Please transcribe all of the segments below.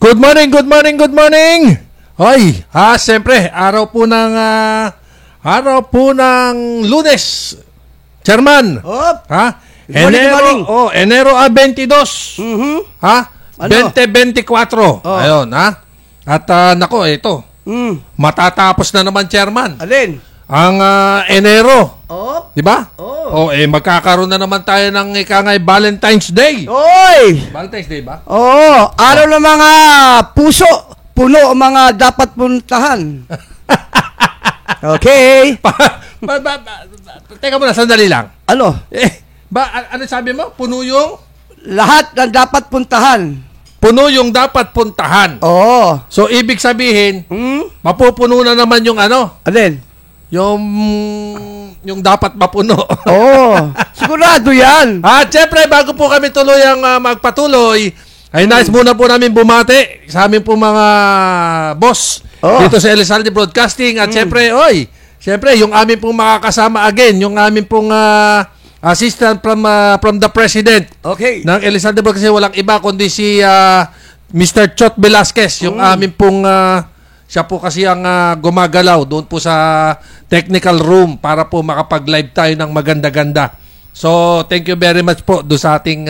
Good morning, good morning, good morning. Hoy, siyempre, araw po ng Lunes. Chairman. Enero 22. Ha? Ano? 2024. Ayun, ha? At nako, ito. Matatapos na naman, Chairman. Alin? Ang Enero. Di ba? Magkakaroon na naman tayo ng ikangay Valentine's Day. Oy! Valentine's Day ba? Araw ng mga puso. Puno ang mga dapat puntahan. Okay. Teka muna, sandali lang. Ano? Ano sabi mo? Puno yung? Lahat ng dapat puntahan. Puno yung dapat puntahan. Oo. So, ibig sabihin, mapupuno na naman yung ano? Alin? Yung dapat mapuno. Sigurado yan. At syempre, bago po kami tuluyang magpatuloy, ay nice muna po namin bumati sa aming po mga boss dito sa Elizalde Broadcasting. At syempre, yung aming pong makakasama again, yung aming pong assistant from the president ng Elizalde Broadcasting, walang iba kundi si Mr. Chot Velasquez, yung aming pong siya po kasi ang gumagalaw doon po sa technical room para po makapag-live tayo ng maganda-ganda. So, thank you very much po doon sa ating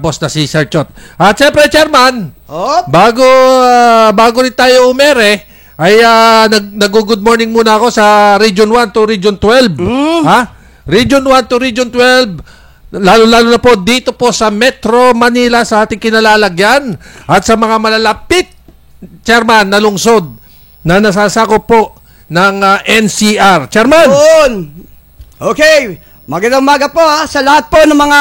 boss na si Sir Chot. At syempre, Chairman, bago rin tayo umere, ay nag-good morning muna ako sa Region 1 to Region 12. Region 1 to Region 12, lalo na po dito po sa Metro Manila sa ating kinalalagyan at sa mga malalapit, Chairman, na lungsod na nasasakop po ng NCR. Chairman! Okay. Magandang umaga po sa lahat po ng mga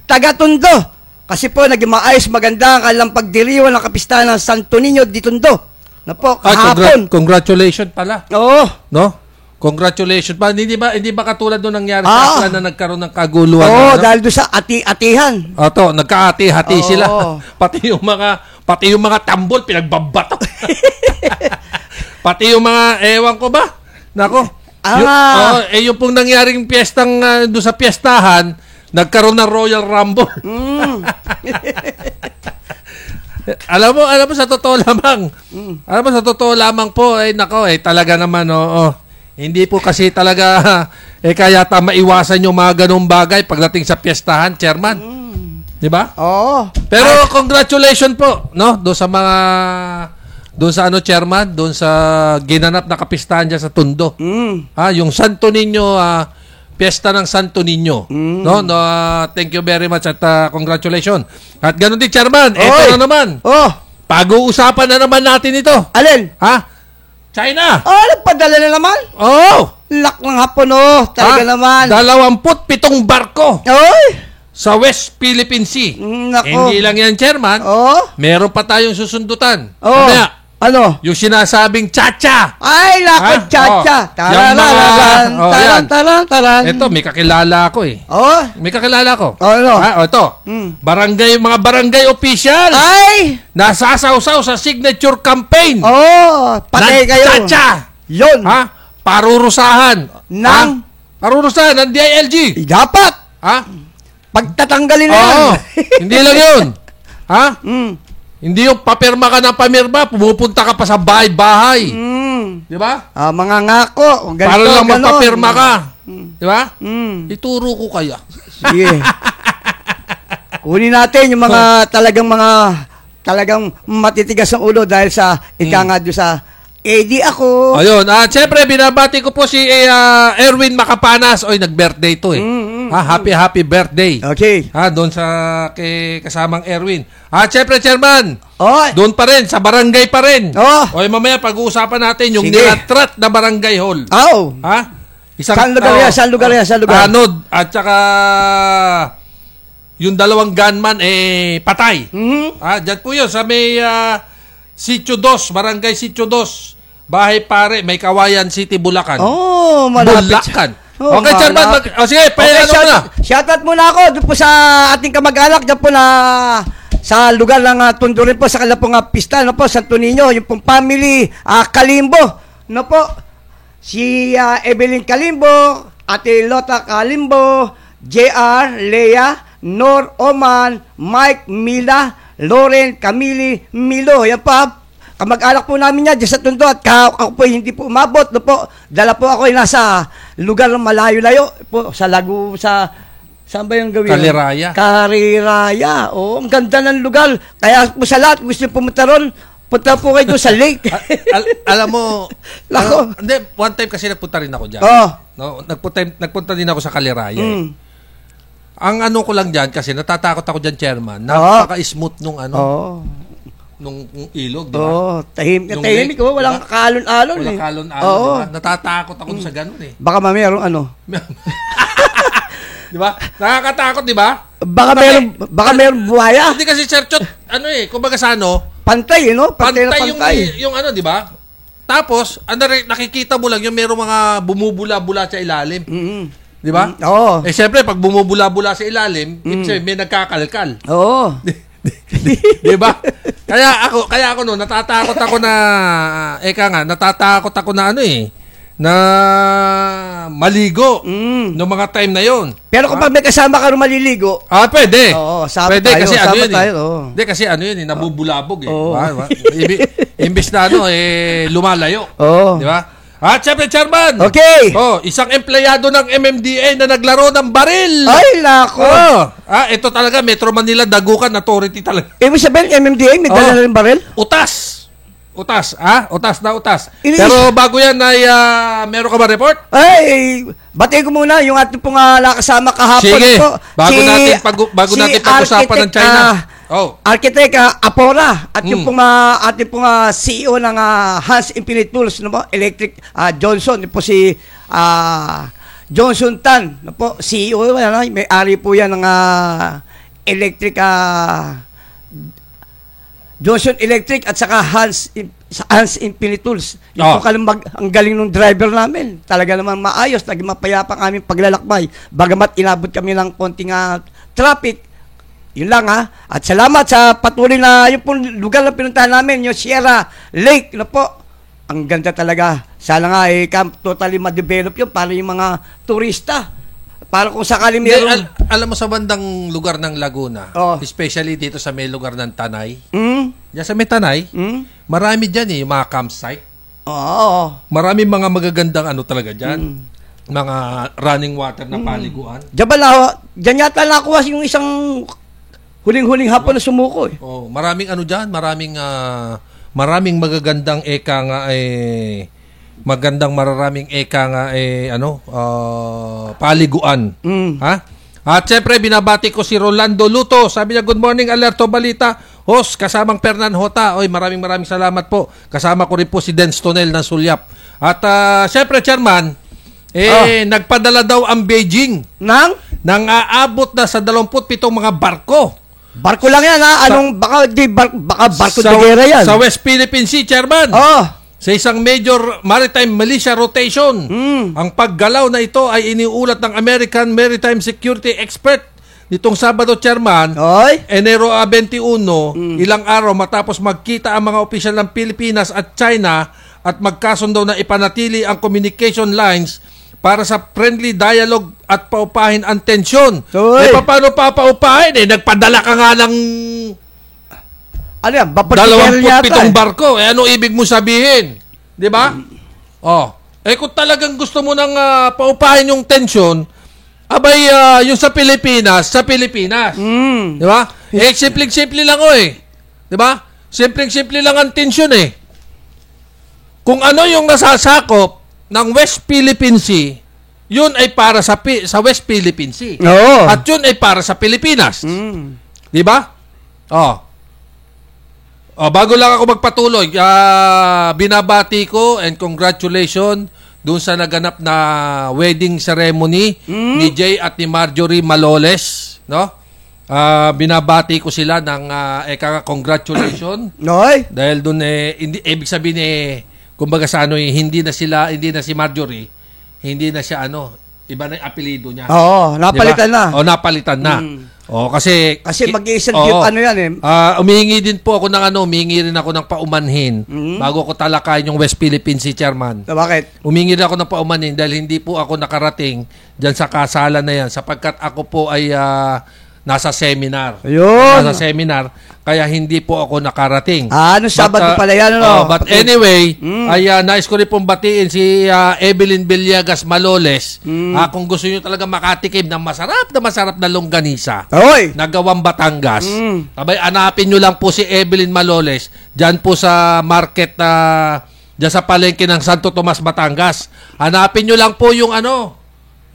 taga-Tondo. Kasi po naging maayos maganda ang kanilang pagdiriwang ng kapistahan ng Santo Niño di Tondo. Na po, kahapon. Congratulations pala. Oo. No? Congratulations pa. Hindi ba katulad nung nangyari sa Aklan na nagkaroon ng kaguluhan? Dahil doon sa ati-atihan. Nagka-ati-hati sila. Pati yung mga tambol pinagbabato. Pati yung mga ewan ko ba? Nako. Yung pong nangyaring piyestang doon sa piyestahan, nagkaroon ng Royal Rumble. Alam mo sa totoo lamang po talaga naman hindi po kasi talaga kaya maiwasan yung mga ganung bagay pagdating sa piyestahan, Chairman. Di ba? Pero congratulations po, no? Doon sa Chairman, doon sa ginanap na kapistahan diyan sa Tondo. Yung Santo Niño, piyesta ng Santo Niño. Thank you very much at congratulations. At ganun din, Chairman. Ito na naman. Pag-uusapan na naman natin ito. Alin? China. Nagpadala na naman? Lak ng hapon, talaga naman. 27 barko. Sa West Philippine Sea. Hindi lang yan, Chairman. Meron pa tayong susundutan. Ano? Yung sinasabing Chacha. Ay, lakad Chacha. Taran. Ito, may kakilala ako eh. May kakilala ko. Ano? Ito. Mga barangay official. Ay! Nasasawsaw sa signature campaign. Patay kayo. Chacha. Yun. Parurusahan ng DILG. Dapat. Pagtatanggalin na yan. Hindi lang yun. Hindi yung papirma ka ng pamirma, pumupunta ka pa sa bahay-bahay. Di ba? Mga ngako. Para lang magpapirma ka. Di ba? Ituro ko kaya. Sige. Kunin natin yung mga talagang matitigas ang ulo dahil sa nga doon sa ako. Ayun. Siyempre, binabati ko po si Erwin Macapanas. Nag-birthday to eh. Happy birthday. Okay. Doon sa kasamang Erwin. Siyempre, Chairman. Doon pa rin, sa barangay pa rin. Mamaya pag-uusapan natin yung nilatrat na barangay hall. Saan lugar yan? Anod. At saka yung 2 gunman patay. Diyan po yun sa may Sitio 2, barangay Sitio 2. Bahay Pare, may Kawayan City, Bulacan. Malapit. Bulacan. Okay, Chairman. Sige, shoutout muna ako doon po sa ating kamag-anak dyan po na sa lugar ng Tondo rin po sa kanilang pong pista, Santo Niño, yung pong family, Kalimbo, si Evelyn Kalimbo, Ate Lota Kalimbo, JR, Lea, Nor Oman, Mike, Mila, Loren, Camille, Milo. Yan pa, kamag-anak po namin yan dyan sa Tondo at ako po hindi po umabot. No po, dala po ako nasa lugar ng malayo-layo po, sa Lagu, saan ba yung gawin? Kaliraya. Oo, ang ganda ng lugar. Kaya po sa lahat, gusto nyo pumunta ron, punta po kayo doon sa lake. Alam mo, hindi, one time kasi nagpunta rin ako dyan. Oh. No, nagpunta din ako sa Kaliraya. Ang ano ko lang dyan, kasi natatakot ako dyan, chairman, napaka-smooth nung nung ilog, di ba? Oo, tahimik ko, walang kalon-alon. Walang kalon-alon, di ba? Natatakot ako sa ganun eh. Baka mayroong Di ba? Nakakatakot, di ba? Baka meron buhaya. Hindi kasi Sir Chot, kumbaga sa pantay, no? Pantay yung di ba? Tapos, nakikita mo lang yung merong mga bumubula-bula sa ilalim. Di ba? Oo. Syempre, pag bumubula-bula sa ilalim, may nagkakalkal. Oo. Di ba? Kaya ako no, natatakot ako na na maligo noong mga time na yon. Pero kapag may kasama ka rin maliligo, pwede. Oo, pwede tayo, kasi tayo. Hindi kasi nabubulabog eh. Diba? Imbis na lumalayo. Oo. Di ba? Siyempre, chairman. Okay. Isang empleyado ng MMDA na naglaro ng baril. Ay, nako. Ito talaga, Metro Manila Dagupan Authority talaga. Ibig sabihin, MMDA, may dala na rin baril? Utas. Utas. Pero bago yan ay meron ka ba report? Ay, batay ko muna yung ating pong nakasama kahapon. Sige, po. bago natin pag-usapan ng China. Architect Apora at yung pong ating pong CEO ng Hans Infinite Tools, no po, Electric Johnson, po si Johnson Tan, no po, CEO, may-ari po yan ng Electric Johnson Electric at saka Hans Infinite Tools. Yung ang galing ng driver namin. Talaga naman maayos, naging mapayapa ang aming paglalakbay. Bagamat inabot kami ng konting traffic. Yun lang At salamat sa patuloy na yung pong lugar na pinuntahan namin, yung Sierra Lake na po. Ang ganda talaga. Sana nga totally ma-develop yun para yung mga turista. Para kung sakali meron. Alam mo sa bandang lugar ng Laguna, especially dito sa may lugar ng Tanay. Diyan sa may Tanay, marami dyan yung mga campsite. Oo. Marami mga magagandang talaga dyan. Mga running water na paliguan. Diyan yata nakuha yung isang huling-huling hapon na sumuko eh. Maraming dyan, maraming magagandang maraming paliguan. At syempre, binabati ko si Rolando Luto. Sabi niya, good morning, Alerto Balita. Host, kasamang Fernan Hota. Maraming salamat po. Kasama ko rin po si Dens Tonel ng Sulyap. At syempre, Chairman, nagpadala daw ang Beijing ng aabot na sa 27 mga barko. Barko lang yan baka barko de guerra yan. Sa West Philippine Sea, Chairman. Sa isang major maritime militia rotation. Ang paggalaw na ito ay iniulat ng American Maritime Security Expert nitong Sabado, Chairman, Enero 21, ilang araw matapos magkita ang mga opisyal ng Pilipinas at China at magkasundo na ipanatili ang communication lines para sa friendly dialogue at paupahin ang tensyon. Paano papaupahin? Nagpadala ka nga ng 27 barko. Ano ibig mo sabihin? Di ba? Kung talagang gusto mo nang paupahin yung tensyon, abay, yung sa Pilipinas. Di ba? Simpleng-simple lang Di ba? Simpleng-simple lang ang tensyon Kung ano yung nasasakop ng West Philippine Sea, yun ay para sa West Philippine Sea. At yun ay para sa Pilipinas. Di ba? Bago lang ako magpatuloy, binabati ko and congratulations doon sa naganap na wedding ceremony ni Jay at ni Marjorie Maloles, no? Binabati ko sila ng congratulations. Dahil doon hindi ibig sabihin kumbaga sa hindi na si Marjorie, hindi na siya iba na yung apelyido niya. Napalitan diba? na. Napalitan na. Kasi mag-iisang yan umihingi din po ako humingi rin ako ng paumanhin bago ko talakayin yung West Philippine Sea, Chairman. Bakit? Humingi rin ako ng paumanhin dahil hindi po ako nakarating dyan sa kasalan na yan sapagkat ako po ay nasa seminar. Ayun. Nasa seminar, kaya hindi po ako nakarating. Ano, Sabado pala yan, ano? But anyway, ay nais ko rin pong batiin si Evelyn Villegas Maloles. Kung gusto nyo talaga makatikim ng masarap na longganisa, Oy! nagawang Batangas, abay, hanapin nyo lang po si Evelyn Maloles dyan po sa market dyan sa palengke ng Santo Tomas, Batangas. Hanapin nyo lang po yung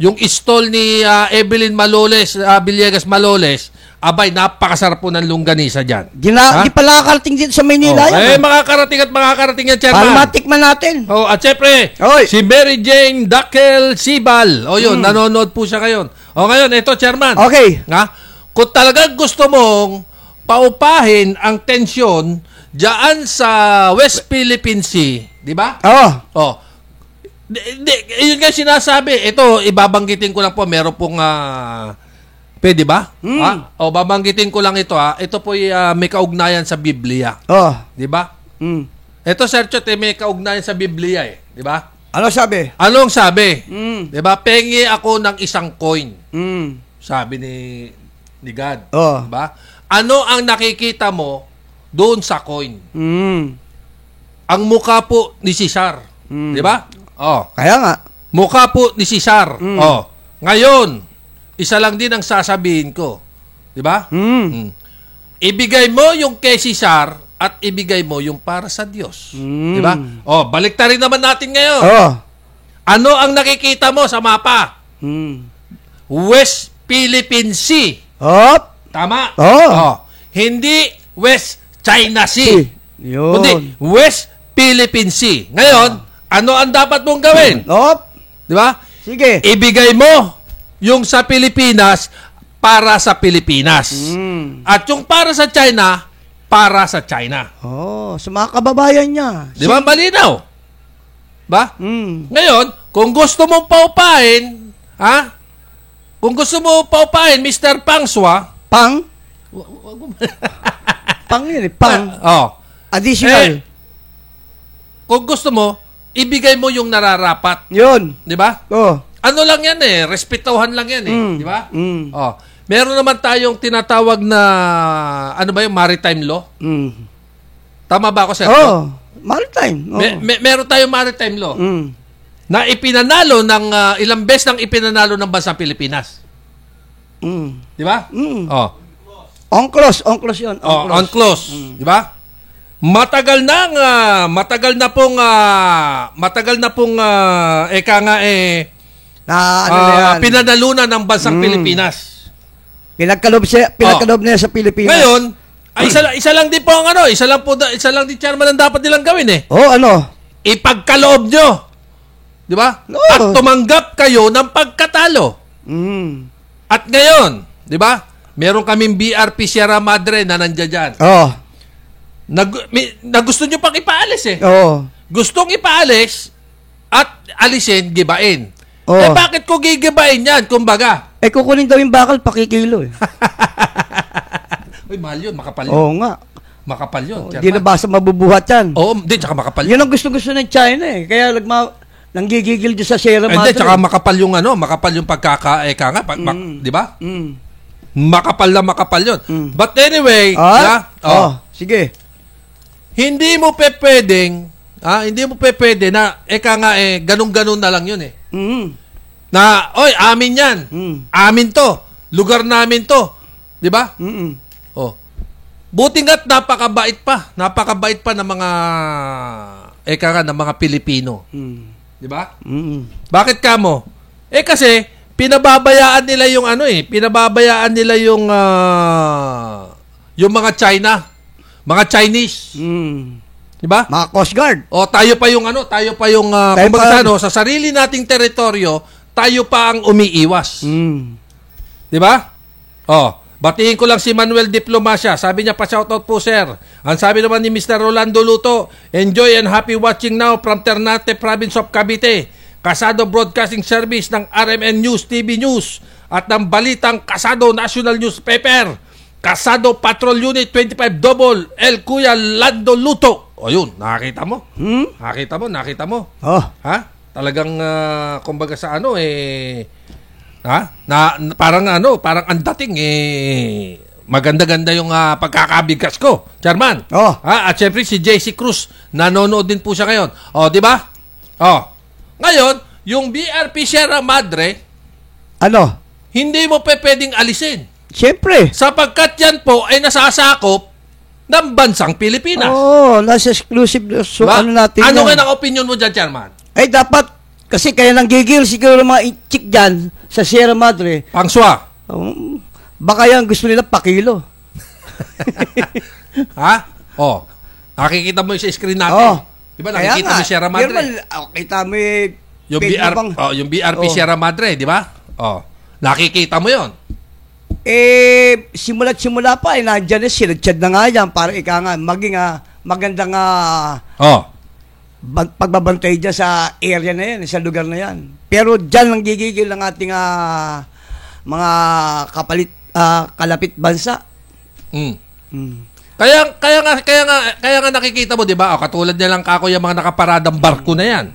yung stall ni Evelyn Maloles, Villegas Maloles. Abay, napakasarap po ng longganisa dyan. Di pala nakakarating dito sa Maynila yan. Makakarating yan, Chairman. Para matikman natin. At syempre, Oy. si Mary Jane Dakel Sibal. Yun, nanonood po siya ngayon. Ngayon, ito, Chairman. Okay. Kung talagang gusto mong paupahin ang tensyon dyan sa West Philippine Sea, di ba? Yun nga sinasabi. Ito, ibabanggitin ko lang po. Meron pong, pwede ba? Babanggitin ko lang ito. Ito po may kaugnayan sa Biblia. Di ba? Ito, Sir Chot, may kaugnayan sa Biblia Di ba? Ano sabi? Anong sabi? Di ba? Pengi ako ng isang coin. Sabi ni God. Di ba? Ano ang nakikita mo doon sa coin? Ang mukha po ni Cesar. Di ba? Kaya nga. Mukha po ni Cesar. Ngayon, isa lang din ang sasabihin ko. Di ba? Ibigay mo yung kay Cesar at ibigay mo yung para sa Diyos. Di ba? Balik rin naman natin ngayon. Ano ang nakikita mo sa mapa? West Philippine Sea. Tama? Hindi West China Sea. Kundi West Philippine Sea. Ngayon, ano ang dapat mong gawin? Di ba? Sige. Ibigay mo yung sa Pilipinas para sa Pilipinas. At yung para sa China, para sa China. Sa mga kababayan niya. Di ba? Malinaw. Ba? Ngayon, kung gusto mong paupahin, kung gusto mo paupahin, Mr. Pangswa, Pang yun Pang. Additional. Kung gusto mo, ibigay mo yung nararapat. Yun. Di ba? Ano lang yan respetuhan lang yan di ba? Meron naman tayong tinatawag na, ano ba yung maritime law? Tama ba ako, Sir? Maritime. Meron tayong maritime law na ipinanalo ng, ilang beses nang ipinanalo ng bansang Pilipinas. Di ba? On-close yun. On-close. Di ba? Matagal na pong pinanalunan ng bansang Pilipinas. Pinagkalob niya sa Pilipinas. Ngayon, isa lang din po ang isa lang din, Chairman, ang dapat nilang gawin ipagkaloob nyo. Di ba? At tumanggap kayo ng pagkatalo. At ngayon, di ba? Meron kaming BRP Sierra Madre na nandiyan dyan. Na gusto nyo pang ipaalis Gustong ipaalis at alisin, gibain. Bakit ko gigibain yan, kumbaga? Kukunin daw yung bakal, pakikilo Uy, mahal yun, makapal yun. Oo nga. Makapal yun. Hindi na basta mabubuhat yan. Hindi, tsaka makapal yun. Yun ang gusto-gusto ng China Kaya nanggigigil dyan sa Sierra Madre. Hindi, tsaka makapal yung pagkakaeka nga, di ba? Makapal na makapal yun. But anyway, sige. Hindi mo pwedeng na ganun-ganun na lang yun Na, amin yan. Amin to. Lugar namin to. Di ba? Buti nga't napakabait pa ng mga ng mga Pilipino. Di ba? Bakit kamo? Kasi pinababayaan nila yung pinababayaan nila yung mga China. Mga Chinese. Di ba? Mga Coast Guard. Tayo pa yung sa sarili nating teritoryo, tayo pa ang umiiwas. Di ba? Batiin ko lang si Manuel Diplomacia. Sabi niya, pa-shoutout po, sir. Ang sabi naman ni Mr. Rolando Luto, enjoy and happy watching now from Ternate, Province of Cavite. Kasado Broadcasting Service ng RMN News, TV News at ng Balitang Kasado National Newspaper. Kasado Patrol Unit 25 Double El Kuya Lando Luto. Yun, nakita mo? Nakita mo? Ha? Talagang kumbaga sa Parang ang dating maganda-ganda yung pagkakabigkas ko, Chairman. At syempre si JC Cruz, nanonood din po siya ngayon. Di ba? Ngayon, yung BRP Sierra Madre, hindi mo pwedeng alisin. Siyempre. Sapagkat yan po ay nasasakop ng bansang Pilipinas. Nasa exclusive. So, diba? natin Ano nga ang opinion mo dyan, Chairman? Dapat, kasi kaya nanggigil siguro mga chick dyan sa Sierra Madre. Pangswa. Baka yan gusto nila pakilo. Nakikita mo yung sa screen natin. Diba nakikita mo Sierra Madre? Kita mo yung BRP Sierra Madre, di ba? Nakikita mo yon. Simula't-simula pa, nandyan sinadsyad na nga yan para maging magandang pagbabantay dyan sa area na yan, sa lugar na yan. Pero dyan lang gigigil ng ating mga kalapit bansa. Kaya nga nakikita mo, 'di ba? Katulad na lang kako yung mga nakaparadang barko na 'yan.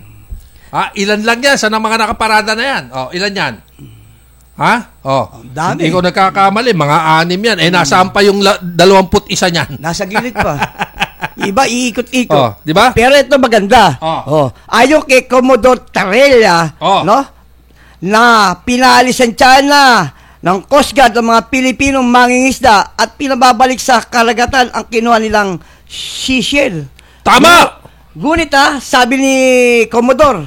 Ilan lang 'yan sa mga nakaparada na 'yan? Ilan 'yan? Dami. Hindi ko nagkakamali, mga 6 'yan. Nasaan pa yung 21 niyan? Nasa gilid pa. Iba iikot-ikot. 'Di ba? Pero ito maganda. Ayon kay Commodore Tarella, no? Na pinalis ang China ng Coast Guard ang mga Pilipinong mangingisda at pinababalik sa karagatan ang kinuha nilang seashell. Tama! Ngunit sabi ni Commodore,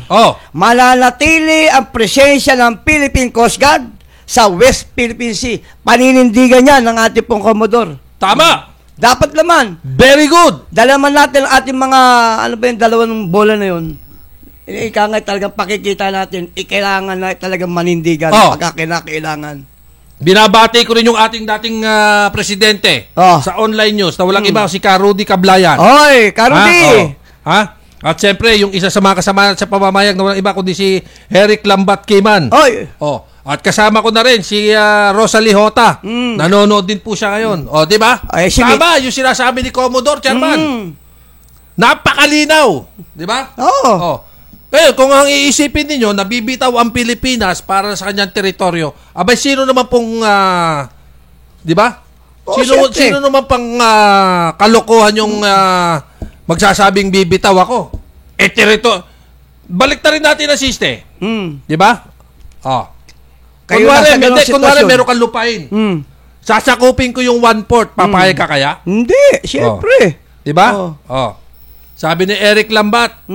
mananatili ang presensya ng Philippine Coast Guard sa West Philippine Sea. Paninindigan niya ng ating pong Commodore. Tama! Dapat naman. Very good! Dalaman natin ang ating mga, dalawang bola na yun. Ika nga talagang pakikita natin, kailangan na talagang manindigan pagka kinakailangan. Binabati ko rin yung ating dating presidente sa online news na walang iba si Rudy Cablayan. Oy, Rudy! At siyempre, yung isa sa mga kasama sa pamamayag na walang iba kundi si Eric Lambat Kiman. Oy! At kasama ko na rin si Rosalie Hota. Nanonood din po siya ngayon. Di ba? Tama, yung sinasabi ni Commodore, Chairman. Napakalinaw. Di ba? Pero kung ang iisipin ninyo, nabibitaw ang Pilipinas para sa kanyang teritoryo, abay sino naman pong, di ba? Sino naman pang kalokohan yung magsasabing bibitaw ako? Balik na rin natin ang siste. Di ba? Kunwari meron kang lupain. Sasakupin ko yung 1/4, papayag ka kaya? Hindi, siyempre. Di ba? Sabi ni Eric Lambat,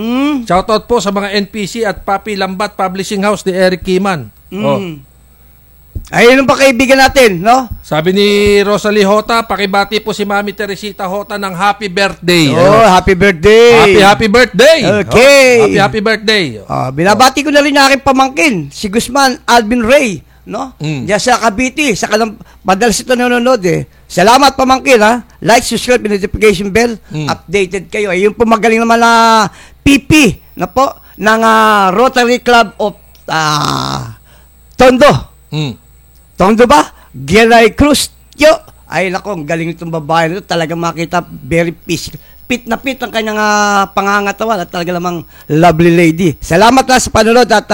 shoutout po sa mga NPC at Papi Lambat Publishing House ni Eric Kiman. Ayun pa kaibigan natin, no? Sabi ni Rosalie Hota, pakibati po si Mami Teresita Hota ng happy birthday. Happy birthday! Happy birthday! Okay! Happy birthday! Binabati ko na rin aking pamangkin, si Guzman Alvin Ray, no? Diyan sa Cavite, madalas ito nanonood Salamat pamangkin Like, subscribe, notification bell, updated kayo. Yung po magaling naman na PP na po ng Rotary Club of Tondo. Tondo ba? Gelay Cruz. Ay nako, galing itong babae nito. Talagang makita very fit na fit ang kanyang pangangatawan at talaga namang lovely lady. Salamat sa panonood at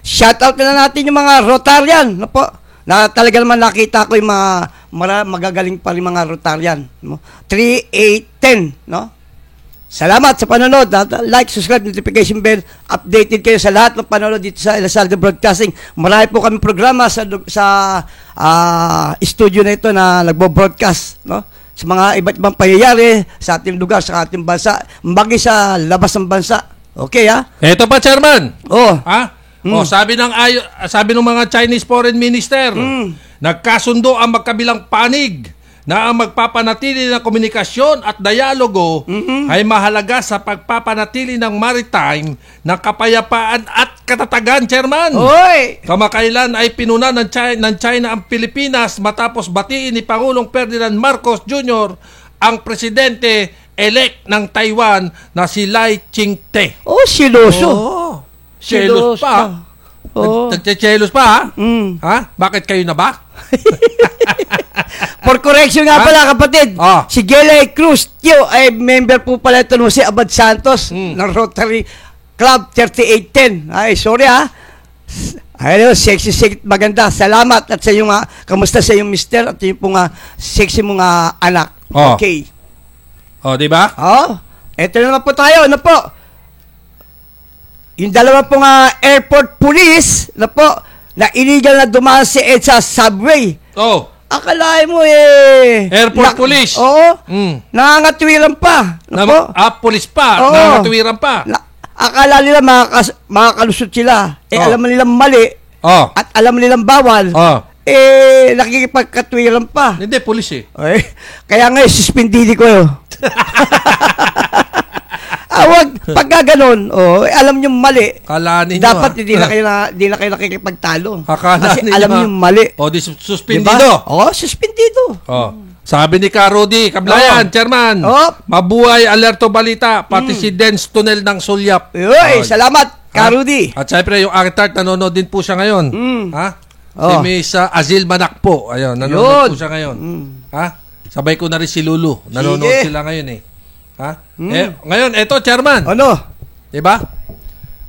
shoutout na natin yung mga Rotarian na po. Na talaga naman nakita ko yung mga magagaling pa rin mga Rotarian. 3, 8, 10. No? Salamat sa panonood. Like, subscribe, notification bell. Updated kayo sa lahat ng panonood dito sa Elizalde Broadcasting. Marami po kami programa sa studio na ito na nagbo-broadcast. No? Sa mga iba't ibang pangyayari sa ating lugar, sa ating bansa, bagay sa labas ng bansa. Okay, Ito pa, Chairman. Sabi ng mga Chinese Foreign Minister, nagkasundo ang magkabilang panig na ang magpapanatili ng komunikasyon at dialogo ay mahalaga sa pagpapanatili ng maritime ng kapayapaan at katatagan, Chairman. Kamakailan ay pinuna ng China ang Pilipinas matapos batiin ni Pangulong Ferdinand Marcos Jr. ang presidente-elect ng Taiwan na si Lai Ching-te. Siloso. Chelos pa. Nagche-chelos pa, Bakit kayo na ba? For correction nga pala, kapatid. Si Gelay Cruz ay member po pala ito si Abad Santos ng Rotary Club 3810. Ay, sorry Hello, sexy, maganda. Salamat at sa iyong kamusta sa iyong mister at yung pong sexy mong anak. Oh. Okay. Oh, di ba? Oh, eto na naman po tayo. Ano po? Yung dalawa pong airport police na po, na illegal na dumaan si Ed sa subway. Oh. Akalain mo Airport police. Oo. Mm. Nangangatwiran pa. Ano po? Police pa. Oo. Nangangatwiran pa. Akala nila makakalusot sila. Alam mo nilang mali. Oh. At alam mo nilang bawal. Oh. Nakikipagkatwiran pa. Hindi, police Kaya nga, suspendili ko yun. Wag, pagka ganun, alam nyo mali. Akala ninyo, dapat hindi na kayo nakikipagtalo. Akala kasi ninyo, alam nyo mali. suspendido. Diba? suspendido. Sabi ni Karudi, Kablayan, Chairman, mabuhay Alerto Balita, pati si Dens Tunnel ng Sulyap. Salamat, Karudi. At syempre, yung Artart, nanonood din po siya ngayon. Ha? Si Miss Azil Manak po. Ayun, nanonood po siya ngayon. Ha? Sabay ko na rin si Lulu. Nanonood sila ngayon Ha? Ngayon, eto, Chairman. Ano? Diba?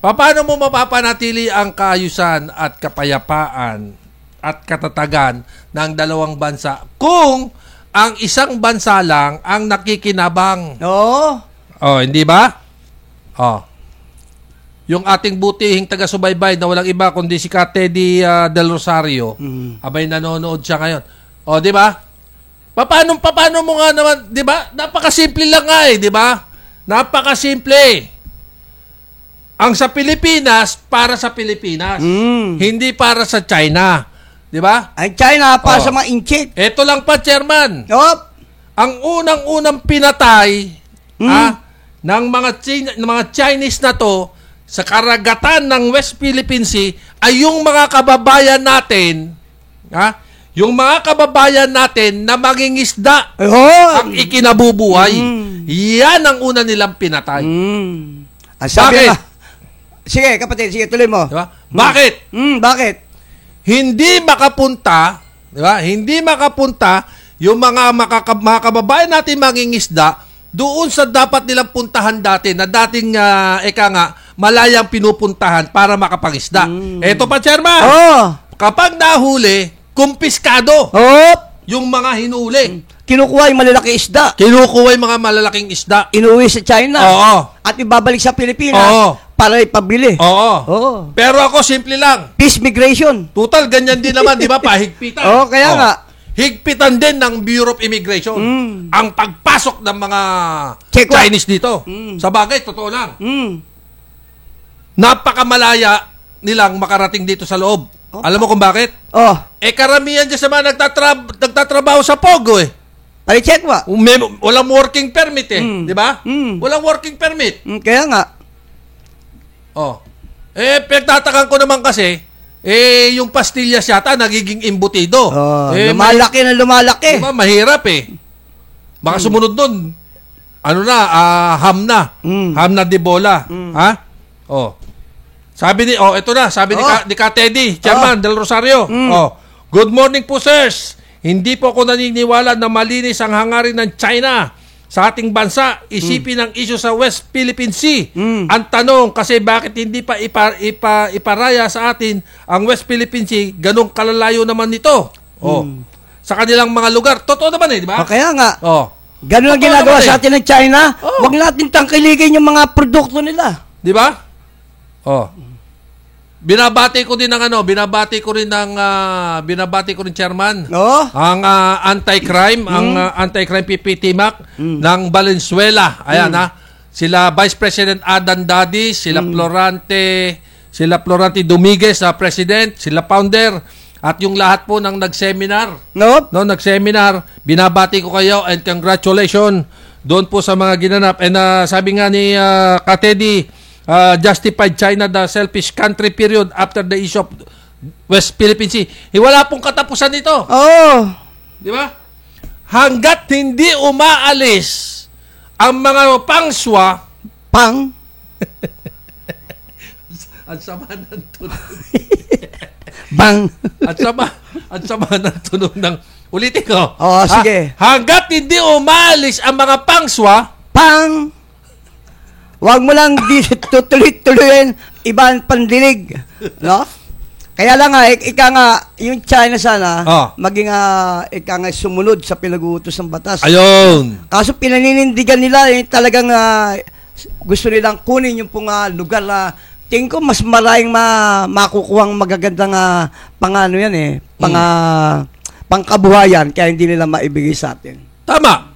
Paano mo mapapanatili ang kaayusan at kapayapaan at katatagan ng dalawang bansa kung ang isang bansa lang ang nakikinabang? Hindi ba? Yung ating butihing taga-subaybay na walang iba kundi si Teddy Del Rosario, abay nanonood siya ngayon. Di ba? Paano mo nga naman, 'di ba? Napakasimple lang nga di ba? Napakasimple. Ang sa Pilipinas para sa Pilipinas, hindi para sa China, 'di ba? Ang China para sa mga inchik. Ito lang pa, Chairman. Ang unang-unang pinatay ng mga Chinese na to sa karagatan ng West Philippine Sea ay yung mga kababayan natin, yung mga kababayan natin na mangingisda ang ikinabubuhay. Yan ang una nilang pinatay. Bakit? Sige, kapatid. Sige, tuloy mo. Diba? Bakit? Bakit? Hindi makapunta, diba? Hindi makapunta yung mga kababayan natin mangingisda doon sa dapat nilang puntahan dati na dating, malayang pinupuntahan para makapangisda. Eto pa, Chairman. Kapag nahuli, kumpiskado yung mga hinuli. Kinukuha yung malalaking isda. Kinukuha yung mga malalaking isda. Inuwi sa China. At ibabalik sa Pilipinas para ipabili. Pero ako, simple lang. Peace migration. Total, ganyan din naman, di ba? Pahigpitan. Kaya nga. Higpitan din ng Bureau of Immigration ang pagpasok ng mga Chinese dito. Sa bagay, totoo lang. Napakamalaya nilang makarating dito sa loob. Alam mo kung bakit? Karamihan dyan sa mga nagtatrabaho sa Pogo Palicheck mo. Walang working permit di ba? Walang working permit. Kaya nga. Pagtatakan ko naman kasi, yung pastillas yata nagiging imbutido. Lumalaki na lumalaki. Diba? Mahirap Baka sumunod nun, ham na de bola. Sabi ni, sabi ni Teddy, Chairman Del Rosario. Good morning po, sirs. Hindi po ako naniniwala na malinis ang hangarin ng China sa ating bansa. Isipin ang issue sa West Philippine Sea. Ang tanong, kasi bakit hindi pa iparaya sa atin ang West Philippine Sea? Ganong kalalayo naman nito. Sa kanilang mga lugar. Totoo naman di ba? Kaya nga. Ganon ang ginagawa sa atin ng China. Huwag natin tangkiligin yung mga produkto nila. Di ba? Binabati ko rin Chairman. Ang anti-crime, ang anti-crime PPT MAC ng Valenzuela. Ayan sila Vice President Adan Daddy, sila Florante Dominguez, President, sila founder, at yung lahat po ng nag-seminar. Nag-seminar. Binabati ko kayo and congratulations doon po sa mga ginanap. And sabi nga ni Katedi, justified China the selfish country period after the issue of West Philippine Sea. Wala pong katapusan nito. Di ba? Hanggat hindi umaalis ang mga pangswa, at sama ng tunog. At sama ng tunog ng ulitin ko. Sige. Hanggat hindi umaalis ang mga pangswa, Huwag mo lang tutuloy-tuloyin ibang pandinig. Kaya lang nga, ika nga, yung China sana, Oh. maging ika nga sumunod sa pinag-uutos ng batas. Ayun. Kaso pinaninindigan nila, talagang gusto nilang kunin yung pong lugar na tingin ko mas maraming makukuhang magagandang pangano yan pangkabuhayan, kaya hindi nila maibigay sa atin. Tama.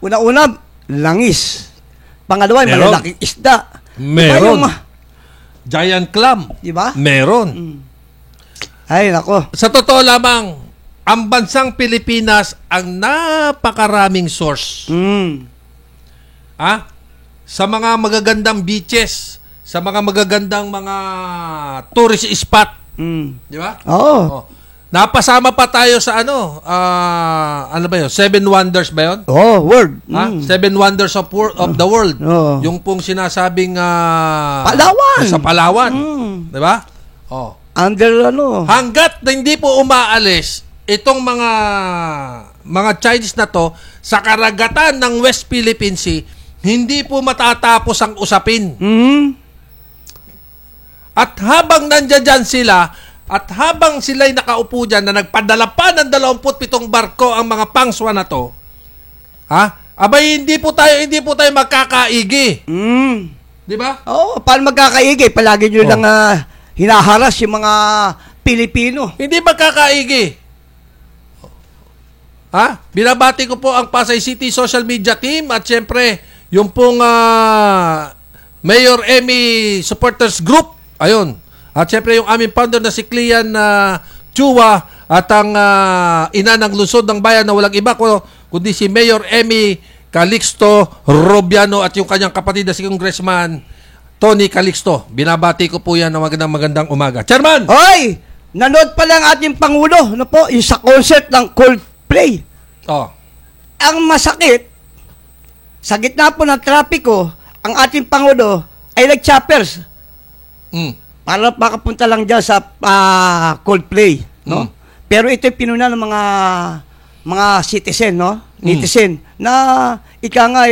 Una-una, langis. Pangalawa, Meron. malalaking isda. Meron. Diba Giant clam. Diba? Meron. Ay, nako. Sa totoo lamang, ang bansang Pilipinas ang napakaraming source. Sa mga magagandang beaches, sa mga magagandang mga tourist spot. Di ba? Oo. Oh. Napasama pa tayo sa ano ba yun? 7 Wonders ba yun? Oh, word. 7 Wonders of the World. Oo. Yung pong sinasabing Palawan. sa Palawan. Di ba? Oh. Under Hanggat na hindi po umaalis itong mga Chinese na to sa karagatan ng West Philippine Sea, hindi po matatapos ang usapin. At habang nandiyan sila, at habang sila'y nakaupo dyan na nagpadala pa ng 27 barko ang mga pangswa na to, abay hindi po tayo magkakaigi. Di ba? Oo, paano magkakaigay? Palagi nyo lang hinaharas yung mga Pilipino. Hindi magkakaigi. Binabati ko po ang Pasay City Social Media Team at syempre yung pong Mayor Emmy Supporters Group. Ayun. At syempre yung aming founder na si Clean Chua at ang ina ng lungsod ng bayan na walang iba kundi si Mayor Emmy Calixto Robiano at yung kanyang kapatid na si Congressman Tony Calixto. Binabati ko po yan ng magandang umaga. Chairman! Hoy! Nanood pala ang ating Pangulo, yung sa concert ng Coldplay. Oh. Ang masakit, sa gitna po ng trapiko, ang ating Pangulo ay nag-choppers. Para makapunta lang dyan sa Coldplay. No? Pero ito'y pinuna ng mga citizen, netizen, na ika nga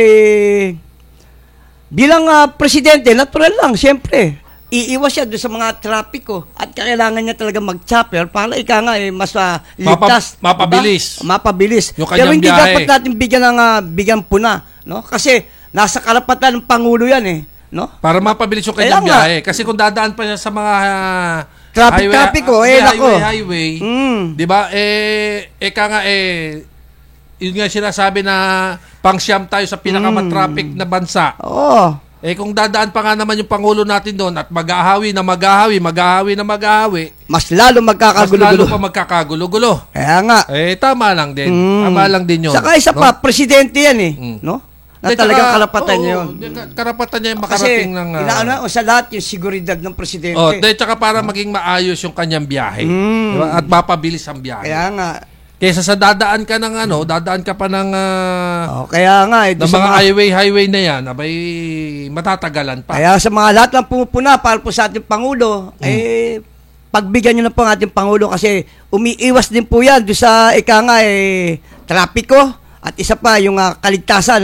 bilang presidente, natural lang, siyempre. Iiwas siya doon sa mga trapiko at kailangan niya talaga mag-chopper para ika nga mas ligtas. Mapabilis. Diba? Mapabilis. Yung Pero hindi biyahe. dapat natin bigyan puna. No? Kasi nasa karapatan ng Pangulo yan no? Para mapabilis yung kanyang biyahe. Kasi kung dadaan pa siya sa mga trapiko, highway, di ba? Yun nga sinasabi na pang-siyam tayo sa pinakamatraffic na bansa. Oo. Kung dadaan pa nga naman yung Pangulo natin doon at mag-ahawi, mas lalo magkakagulo-gulo. Mas lalo pa magkakagulo-gulo. Kaya nga. Tama lang din. Tama lang din yun. Saka isa pa, presidente yan no? Na talagang karapatan niya yun. Karapatan niya yung makarating ng... Kasi sa lahat yung seguridad ng presidente. Tsaka para maging maayos yung kanyang biyahe. Diba? At mapabilis ang biyahe. Kaya nga. Kaysa sa dadaan ka pa ng kaya nga ng mga highway na yan, abay matatagalan pa. Kaya sa mga lahat ng pumupuna para po sa ating Pangulo, pagbigyan nyo na po ang ating Pangulo kasi umiiwas din po yan doon sa trapiko at isa pa yung kaligtasan,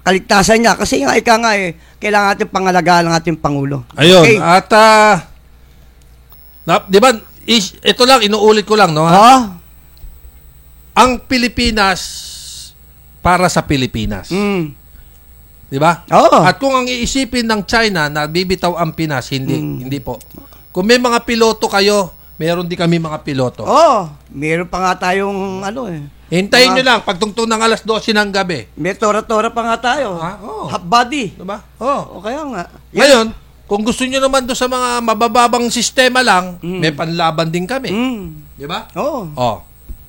kaligtasan niya kasi nga kailangan natin pangalagaan ng ating Pangulo. Ayun. Okay. At di ba ito lang inuulit ko lang ang Pilipinas para sa Pilipinas. Di ba? At kung ang iisipin ng China na bibitaw ang Pinas, hindi po. Kung may mga piloto kayo, meron din kami mga piloto. Meron pa nga tayong hintayin nyo lang, pagtungtong ng alas 12 ng gabi. May tora-tora pa nga tayo. Half body. Diba? Kaya nga. Ngayon, kung gusto nyo naman doon sa mga mabababang sistema lang, may panlaban din kami. Di ba?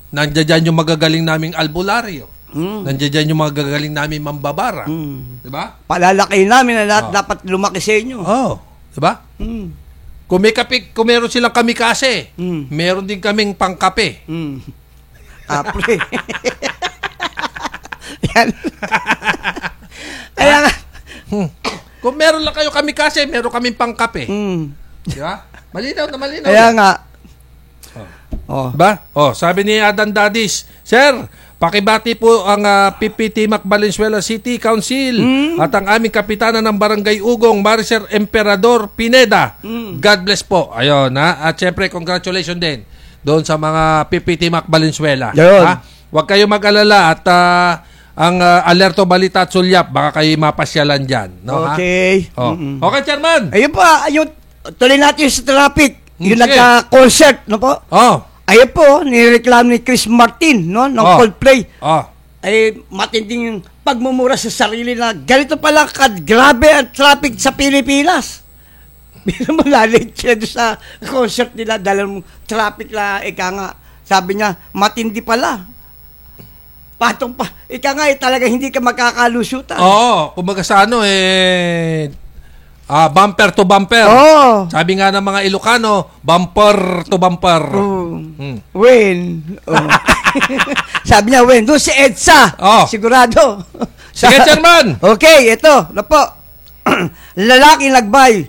Nandiyan dyan yung magagaling naming albularyo. Nandiyan dyan yung magagaling naming mambabara. Di ba? Palalaki namin na lahat dapat lumaki sa inyo. Di ba? Kung meron silang kamikase, meron din kaming pangkape. Apre. Yan. Kaya nga. Kung meron lang kayo kamikase, meron kaming pangkape. Di ba? Malinaw na malinaw. Kaya nga. Ba? Sabi ni Adan Dadis, Sir, Pakibati po ang PPT Mac Valenzuela City Council at ang aming kapitana ng Barangay Ugong, Mariser Emperador Pineda. God bless po. Ayun, ha? At syempre, congratulations din doon sa mga PPT Mac Valenzuela. Ha? Huwag kayo mag-alala at ang Alerto Balita at Sulyap, baka kayo mapasyalan dyan. No, Okay. Ha? Okay, Chairman. Ayun pa, ayun, tuloy natin sa traffic. Yung Sige. nagka-concert, no po? Ayun po, nireklamo ni Chris Martin, no, ng Coldplay. Ay matinding pagmumura sa sarili na ganito pala grabe ang traffic sa Pilipinas. Bila malalit siya doon sa concert nila dahil traffic na nga. Sabi niya, matindi pala. Patong pa. Nga talaga hindi ka makakalusutan. Kumbaga sa bumper to bumper. Sabi nga ng mga Ilocano, bumper to bumper. When? Sabi niya, when? Doon si EDSA. Sigurado. Sige, Chairman. Okay, ito. Na po. Lalaking nagbay.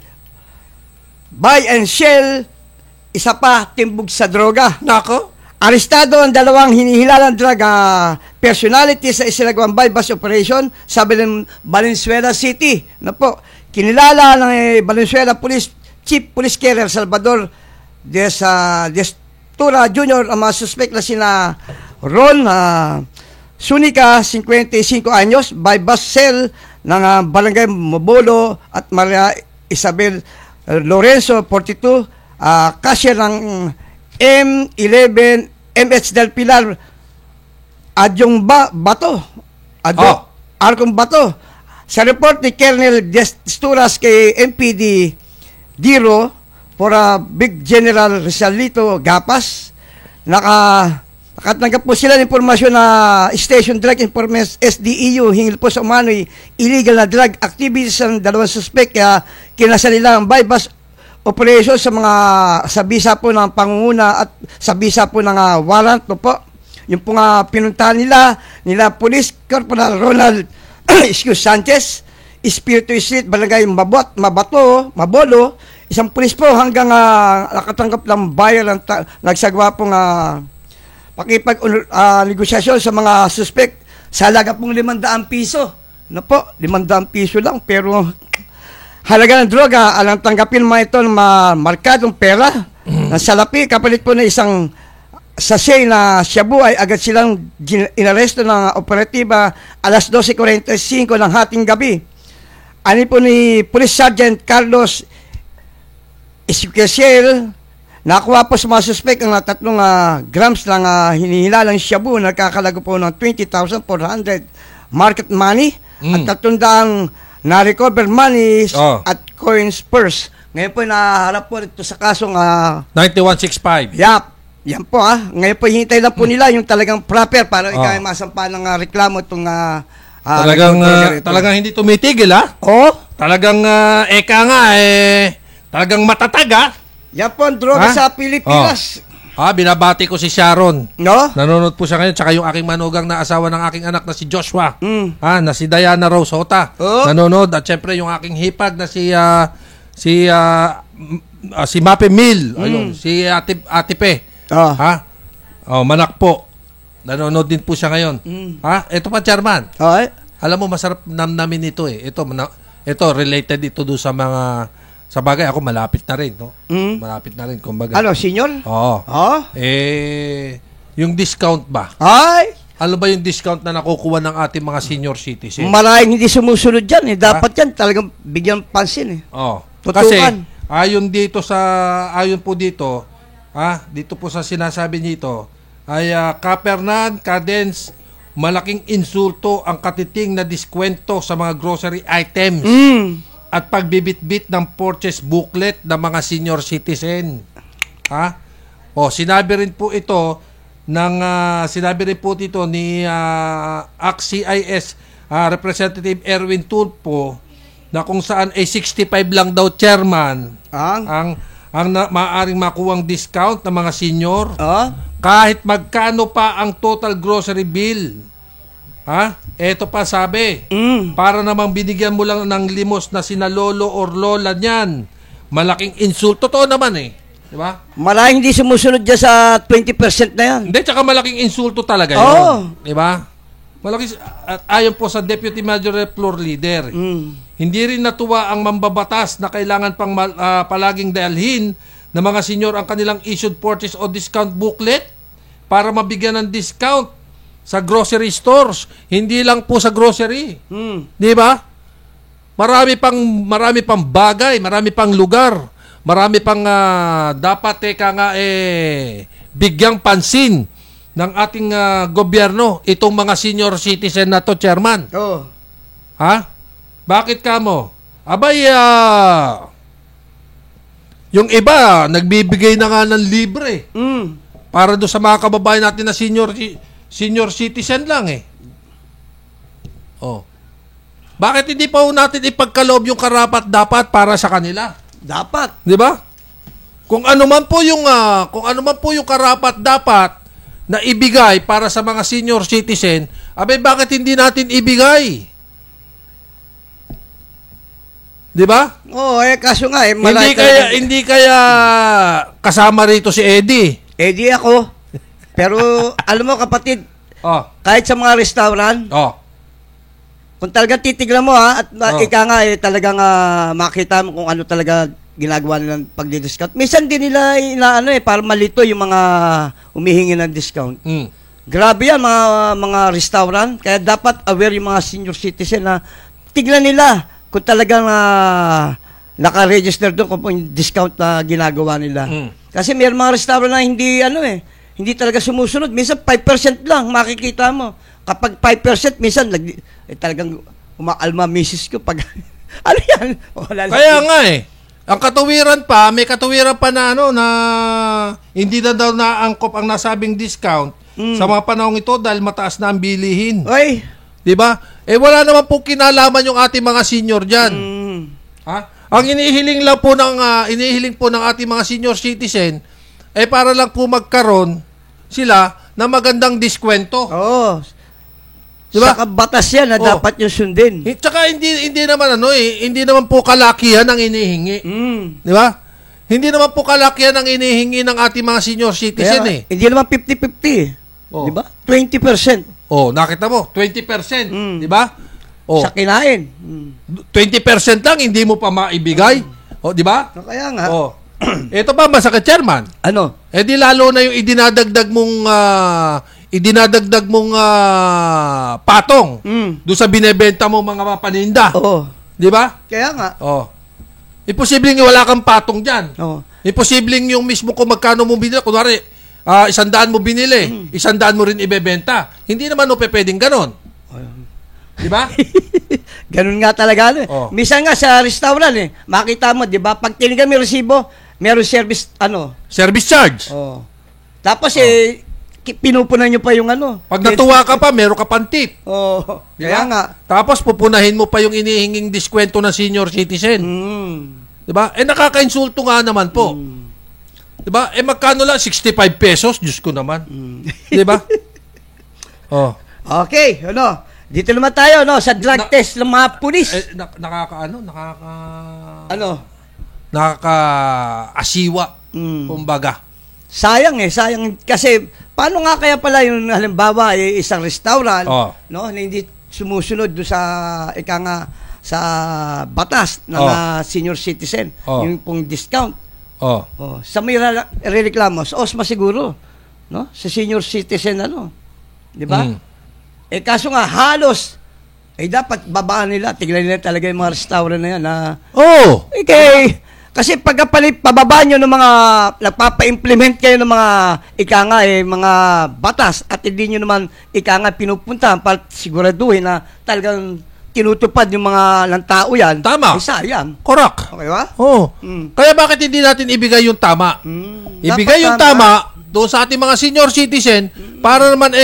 Buy and sell. Isa pa, timbog sa droga. Nako. Arestado ang dalawang hinihilalang drug personality sa isinagawang bypass operation sa Valenzuela City. Na po. Kinilala ng Valenzuela Chief Police Carrier Salvador Destura Jr. ang mga suspect na sina Ron Sunica, 55 anyos, by bus cell ng Barangay Mobolo at Maria Isabel Lorenzo, 42, cashier ng M11 MH del Pilar Adyong Bato. Arkong Bato. Sa report ni Colonel Desturas kay MPD Diro for Big General Rizalito Gapas, nakatanggap po sila ng informasyon na Station Drug Information SDEU hinggil po sa umano'y illegal na drug activities ng dalawang suspect kaya kinasa nila ang bypass operation sa bisa po ng pangunguna at sa bisa po ng warrant po. Yung po nga pinuntahan nila Police Corporal Ronald Sanchez, Espiritu Street, Barangay Mabolo, isang pulis po hanggang nakatanggap ng buyer nagsagawa pong pakipag-negosyasyon sa mga suspect sa halaga pong 500 piso. No po, 500 piso lang, pero halaga ng droga, alang tanggapin mga ito ng markadong pera ng salapi, kapalit po na isang sachet na shabu ay agad silang inaresto ng operatiba alas 12:45 ng hating gabi. Ani po ni Police Sergeant Carlos Esquiel, nakuha po sa mga suspect ang 3 grams ng hinihilalang shabu na nakakalago po ng 20,400 market money at 300 na-recover money at coins purse. Ngayon po naharap po ito sa kasong 9165. Yap. Yan po Ngayon po hintay lang po nila yung talagang proper para ikaw masampa ng reklamo itong talagang hindi tumitigil Talagang talagang matatag Yan po ang droga sa Pilipinas. Binabati ko si Sharon. No? Nanonood po siya ngayon tsaka yung aking manugang na asawa ng aking anak na si Joshua. Na si Diana Rose Hota. Nanonood at syempre yung aking hipag na si Mape Mil. Ayun, si Ate Pe. Manak po. Nanonood din po siya ngayon. Ito pa, Chairman. Alam mo, masarap namnamin ito Ito, related ito doon sa mga sa bagay. Ako, malapit na rin, no? Malapit na rin, kumbaga. Ano, senior? Oo. Yung discount ba? Ano ba yung discount na nakukuha ng ating mga senior citizens? Maraming hindi sumusunod dyan. Dapat yan, talagang bigyan pansin. Kasi, ayon po dito, dito po sa sinasabi nito ay Kapernan, Cadence, malaking insulto ang katiting na diskwento sa mga grocery items at pagbibitbit ng purchase booklet ng mga senior citizen. Sinabi rin po dito ni ACT-CIS Representative Erwin Tulfo na kung saan 65 lang daw, Chairman, ang maaaring makuwang discount ng mga senior kahit magkano pa ang total grocery bill. Eto pa sabi, para namang binigyan mo lang ng limos na sina lolo or lola niyan. Malaking insulto. Totoo naman Di ba? Maraming hindi sumusunod dyan sa 20% na yan. Hindi, tsaka malaking insulto talaga yun. Oo. Di ba? At ayon po sa Deputy Major Floor Leader, hindi rin natuwa ang mambabatas na kailangan pang palaging dalhin ng mga senyor ang kanilang issued purchase o discount booklet para mabigyan ng discount sa grocery stores. Hindi lang po sa grocery. Di ba? Marami pang bagay, marami pang lugar, marami pang dapat bigyang pansin ng ating gobyerno itong mga senior citizen na to, Chairman. Oo. Ha? Bakit ka mo? Abay, yung iba, nagbibigay na nga ng libre. Para doon sa mga kababayan natin na senior citizen lang eh. Oh. Bakit hindi pa natin ipagkaloob yung karapat-dapat para sa kanila? Dapat. 'Di ba? Kung ano man po yung karapat-dapat na ibigay para sa mga senior citizen, abay bakit hindi natin ibigay? 'Di ba? Oo, kaso nga Hindi kaya kasama rito si Eddie. Eddie ako. Pero alam mo kapatid, kahit sa mga restaurant, kung talagang titignan mo at ika nga talagang makita mo kung ano talaga ginagawa nilang pagdi-discount. Minsan din nila para malito yung mga humihingi ng discount. Grabe yan mga restaurant. Kaya dapat aware yung mga senior citizen na tignan nila kung talagang naka-register doon kung yung discount na ginagawa nila. Kasi may mga restaurant na hindi talaga sumusunod. Minsan 5% lang makikita mo. Kapag 5%, minsan talagang umaalma misis ko pag ano yan? Kaya nga ang katuwiran pa, may katuwiran pa na na hindi na daw naangkop ang nasabing discount sa mga panahong ito dahil mataas na ang bilihin. Oy. 'Di ba? Wala naman po kinalaman yung ating mga senior diyan. Ha? Ang inihiling po ng ating mga senior citizen para lang po magkaroon sila ng magandang diskwento. Oo. Diba? Sa batas yan na dapat yung sundin. Tsaka hindi naman hindi naman po kalakihan ang inihingi. Di ba? Hindi naman po kalakihan ang inihingi ng ating mga senior citizen. Kaya, hindi naman 50-50. Di ba? 20%. Nakita mo, 20%. Di ba? Sa kinain. 20% lang, hindi mo pa maibigay. Di ba? Kaya nga. Ito pa, masakit, Chairman. Ano? Di lalo na yung idinadagdag mong patong doon sa binebenta mo mga paninda. Oo. Di ba? Kaya nga. Imposibleng wala kang patong dyan. Imposibleng yung mismo kung magkano mo binili. Kunwari, 100 mo binili, 100 mo rin ibebenta. Hindi naman pwedeng ganon. Di ba? Ganun nga talaga. Minsan nga sa restaurant makita mo, di ba? Pag tinignan mo yung resibo, meron service charge. Tapos pinupunan nyo pa yung Pag natuwa ka pa, meron ka pang tip. Kaya nga. Tapos pupunahin mo pa yung inihinging diskwento ng senior citizen. Diba? Nakaka-insulto nga naman po. Diba? Magkano lang? 65 pesos? Diyos ko naman. Diba? Okay, dito naman tayo, sa drug test ng mga pulis. Nakaka-asiwa. Kumbaga. Sayang kasi paano nga kaya pala yung halimbawa isang restaurant na hindi sumusunod do sa sa batas ng senior citizen yung pong discount. Sa may rereklamo sa OSMA siguro, sa senior citizen di ba? Kaso nga halos dapat babaan nila, tignan nila talaga yung mga restaurant na yan kasi pababa nyo ng mga nagpapa-implement kayo ng mga mga batas at hindi nyo naman pinupuntahan para siguraduhin na talagang tinutupad yung mga ng tao yan. Tama. Sayang. Correct. Okay ba? Kaya bakit hindi natin ibigay yung tama? Ibigay yung tama doon sa ating mga senior citizen para naman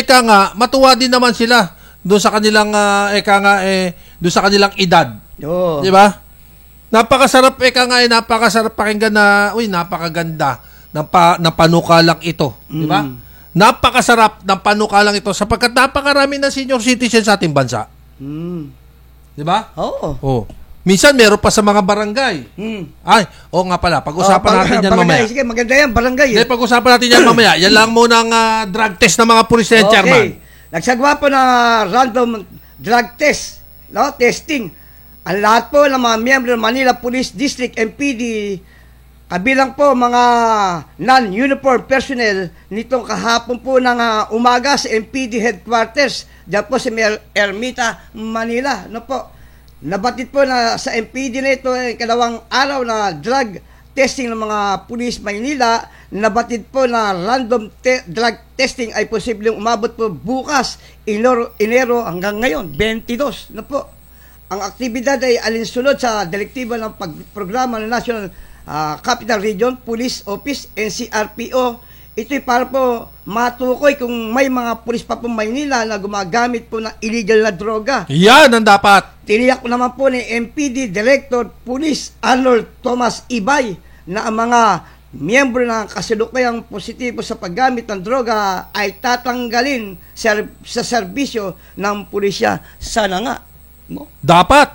matuwa din naman sila doon sa kanilang doon sa kanilang edad. Di ba? Napakasarap napakasarap pakinggan na, napakaganda ng panukalang ito, di ba? Napakasarap ng panukalang ito sapagkat napakarami na senior citizens sa ating bansa. Di ba? Oo. Minsan meron pa sa mga barangay. Ay, oo nga pala. Pag-usapan natin yan mamaya. Sige, maganda yan, barangay. Hindi, pag-usapan natin yan mamaya. Yan lang muna ang drug test ng mga pulis na yan, Chairman. Nagsagawa po ng random drug test, no? Testing. Ang lahat po ng mga miyembro ng Manila Police District MPD, kabilang po mga non-uniform personnel nitong kahapon po ng umaga sa MPD headquarters diyan po sa Ermita, Manila. No po. Nabatid po na sa MPD na ito ay kalawang araw na drug testing ng mga pulis Maynila. Nabatid po na random drug testing ay posibleng umabot po bukas, Enero hanggang ngayon, 22. No po. Ang aktibidad ay alinsunod sa direktiba ng programa ng National Capital Region Police Office, NCRPO. Ito'y para po matukoy kung may mga pulis pa po Maynila na gumagamit po ng illegal na droga. Yan ang dapat. Tiniyak naman po ni MPD Director Police Arnold Thomas Ibay na ang mga miyembro ng kasalukuyang positibo sa paggamit ng droga ay tatanggalin sa serbisyo ng pulisya. Sana nga. No? Dapat.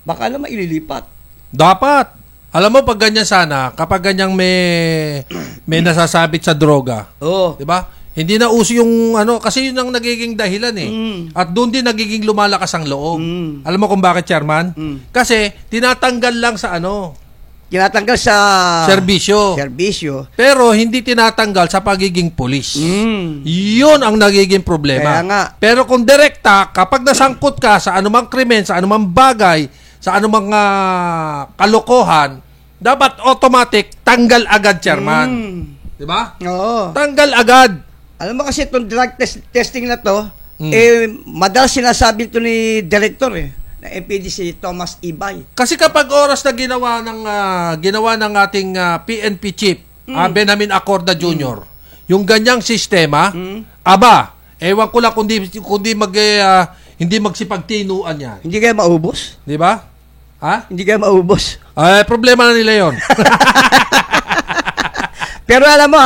Baka naman ililipat. Dapat. Alam mo, pag ganyan sana, kapag ganyang may nasasabit sa droga, di ba? Hindi na uso yung kasi yun ang nagiging dahilan eh. At doon din nagiging lumalakas ang loob. Alam mo kung bakit, Chairman? Kasi tinatanggal lang sa tinatanggal sa serbisyo. Pero hindi tinatanggal sa pagiging pulis. Yun ang nagiging problema. Kaya nga. Pero kung direkta, kapag nasangkot ka sa anumang krimen, sa anumang bagay, sa anumang kalokohan, dapat automatic tanggal agad, Chairman. Di ba? Oo. Tanggal agad. Alam mo kasi itong drug testing na to, madalas sinasabi ito ni Director na MPD si Thomas Ibay. Kasi kapag oras na ginawa ng ating PNP chief, Benjamin Acorda Jr., yung ganyang sistema, ewan ko lang kundi hindi magsipagtinuan yan. Hindi kayo maubos? Di ba? Ha? Hindi kayo maubos. Problema na nila yon. Pero alam mo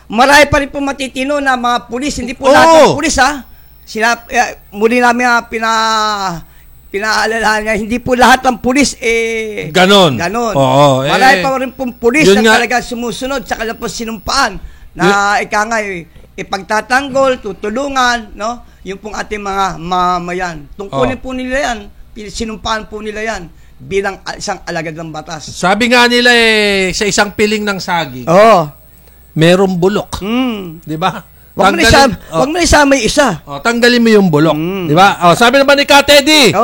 marami pa rin po matitino na mga pulis. Hindi po lahat ng pulis muli namin pinaalalahan nga, hindi po lahat ng pulis ganon. Oo. Marami pa rin pong pulis na talaga sumusunod sa kanilang po sinumpaan na ipagtatanggol, tutulungan, no? Yung pong ating mga mamayan. Tungkulin po nila yan, sinumpaan po nila yan bilang isang alagad ng batas. Sabi nga nila sa isang piling ng saging, merong bulok. Di ba? Wag mo na isama yung isa. Tanggalin mo yung bulok. Di ba? Sabi naman ni Ka Teddy,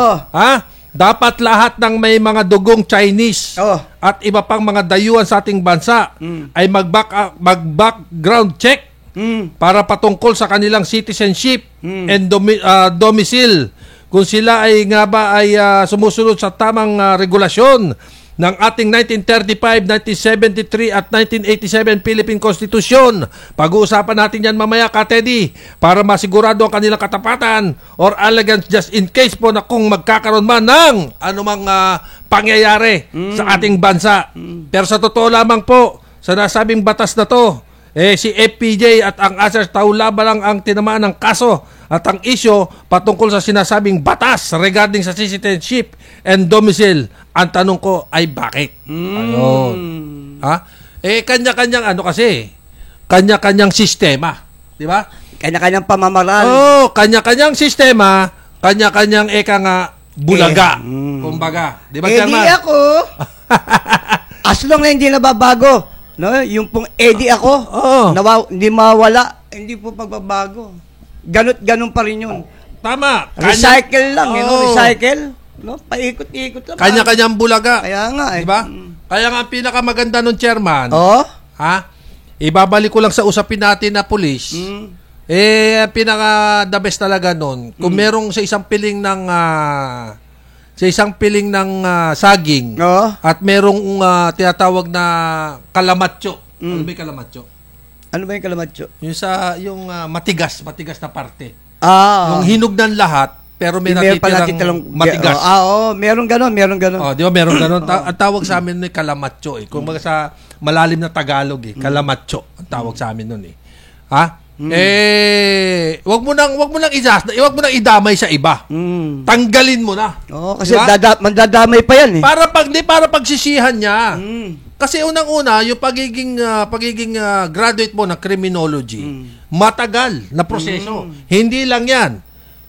dapat lahat ng may mga dugong Chinese at iba pang mga dayuhan sa ating bansa ay mag-background check para patungkol sa kanilang citizenship and domicile. Kung sila ay sumusunod sa tamang regulasyon ng ating 1935, 1973 at 1987 Philippine Constitution. Pag-uusapan natin yan mamaya, Ka Teddy, para masigurado ang kanilang katapatan or elegance just in case po na kung magkakaroon man ng anumang pangyayari sa ating bansa. Pero sa totoo lamang po, sa nasabing batas na to, si FPJ at ang ASER Taulaba lang ang tinamaan ng kaso at ang isyo patungkol sa sinasabing batas regarding sa citizenship and domicile. Ang tanong ko ay bakit? Ayun. Kanya-kanyang kanya-kanyang sistema. Di ba? Kanya-kanyang pamamaraan. Kanya-kanyang sistema, kanya-kanyang bulaga. Kumbaga. Di ba, Chairman? Hindi ako. As long na hindi nababago. No, yung pong ako, hindi mawala, hindi po pagbabago. Ganun pa rin yun. Tama. Recycle lang, recycle. No, paikot-ikot lang. Kanya-kanyang bulaga. Kaya nga diba? Kaya nga ang pinakamaganda nun, Chairman. Ibabalik ko lang sa usapin natin na pulis. Pinaka the best talaga nun. Kung merong sa isang piling ng saging at merong tinatawag na kalamatso. Ano ba yung kalamatso? Ano ba yung kalamatso? Yung matigas na parte. Yung hinog ng lahat pero may natitirang matigas. Meron ganon. Di ba meron ganon? Ang tawag sa amin ni kalamatso Kung sa malalim na Tagalog kalamatso ang tawag sa amin nun wag mo nang idamay sa iba. Tanggalin mo na. Kasi Diba? mandadamay pa yan eh. Para pagsisihan niya. Kasi unang-una, yung pagiging graduate mo ng criminology, matagal na proseso. Hindi lang 'yan.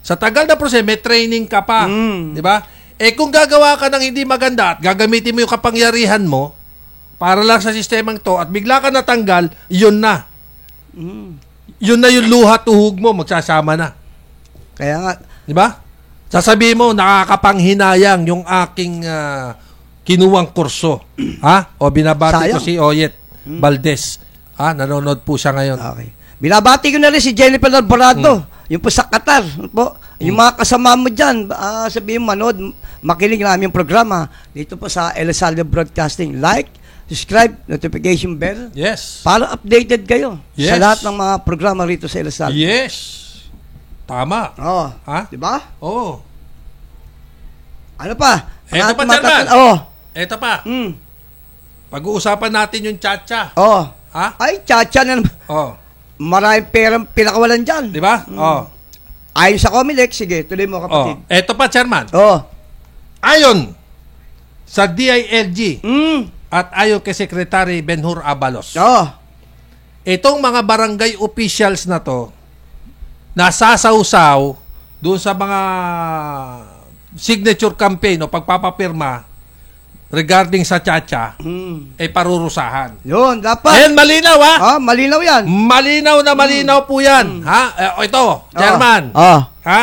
Sa tagal na proseso, may training ka pa, 'di ba? Kung gagawa ka ng hindi maganda at gagamitin mo yung kapangyarihan mo para lang sa sistemang 'to at bigla ka natanggal, 'yun na. Yun na yung luha tuhog mo, magsasama na. Kaya nga, 'di ba? Sasabihin mo, nakakapanghinayang yung aking kinuwang kurso. Ha? O binabati ko Sayang. si Oyet Valdez. Nanonood po siya ngayon. okay. Binabati ko na rin si Jennifer Alvarado, yung po sa Qatar. Po. Yung mga kasama mo dyan, sabihin mo, manood, makinig na aming programa dito po sa El Salvador Broadcasting. Like, subscribe, notification bell. Yes. Para updated kayo Yes. sa lahat ng mga programa rito sa El Salvador. Yes. Tama. Oh, Ha? di ba? Oo. Ano pa? Eto pa, Mga- Chairman. Oh. Eto pa. Mm. Pag-uusapan natin yung chacha. Oh. Ha? Ay, chacha na naman. Oh. Maraming perang pinakawalan dyan. 'Di ba? Oh. Ayon sa Comelec, sige, tuloy mo kapatid. Eto pa, Chairman. Oh. Ayon sa DILG Mm. at ayon kay Secretary Benhur Abalos. Oh. Itong mga barangay officials na to, nasasawsaw doon sa mga signature campaign o pagpapapirma regarding sa chacha, parurusahan. Yun, dapat. Ayan, malinaw ha? Malinaw yan. Malinaw na malinaw po yan. Ha? Ito, Chairman. Ha?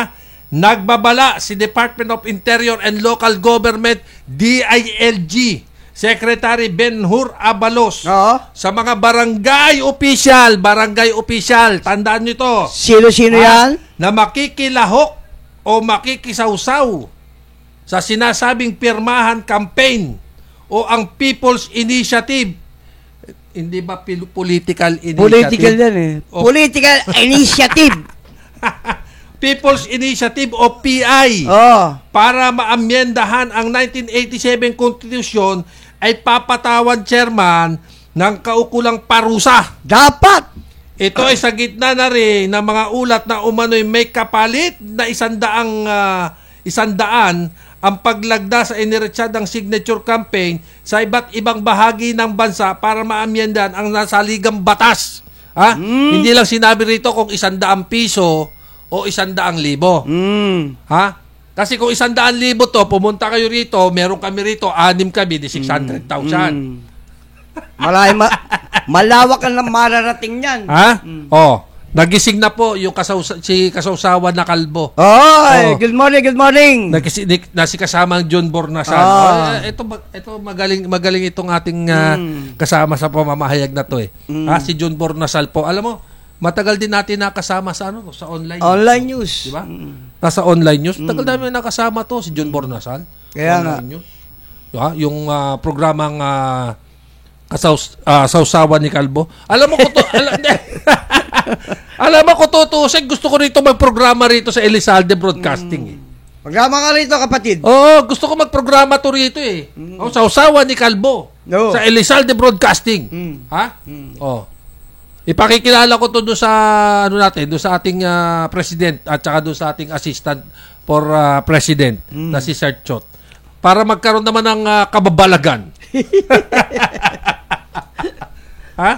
Nagbabala si Department of Interior and Local Government, DILG, Secretary Benhur Abalos, sa mga barangay official, tandaan nyo ito. Sino-sino yan? Na makikilahok o makikisawsaw sa sinasabing pirmahan campaign o ang People's Initiative. Hindi ba political initiative? Political yan eh. Oh. Political initiative. People's Initiative o PI. Para maamyendahan ang 1987 Constitution ay papatawan, Chairman, ng kaukulang parusa. Dapat. Ito ay sa gitna na rin ng mga ulat na umano'y may kapalit na 100 ang paglagda sa iniretsadang signature campaign sa iba't ibang bahagi ng bansa para maamyendahan ang nasaligang batas. Ha? Hindi lang sinabi rito kung 100 piso o 100,000. Ha? Kasi kung 100,000 to, pumunta kayo rito, meron kami rito, 6 kami, di 600,000. Malawak ang mararating yan. Ha? Nagising na po yung si kasawsawan na kalbo. Good morning. Si kasamang John Bornasal. Ito magaling itong ating kasama sa pamamahayag na to eh. Si John Bornasal po. Alam mo, matagal din natin nakasama sa sa online. Online news. Di ba? Nasa online news. Tagal namin nakasama to si John Bornasal. Kaya nga. News. Yung programang sawsawan ni Kalbo. Alam mo ko to, alam mo ko tutusig, gusto ko rito magprograma rito sa Elizalde Broadcasting. Programa ka rito, kapatid. Oo, gusto ko magprograma to rito eh. Sawsawan ni Kalbo sa Elizalde Broadcasting. Ha? Ipakikilala ko to doon sa doon sa ating president at saka doon sa ating assistant for president na si Sir Chot. Para magkaroon naman ng kababalagan. Ha?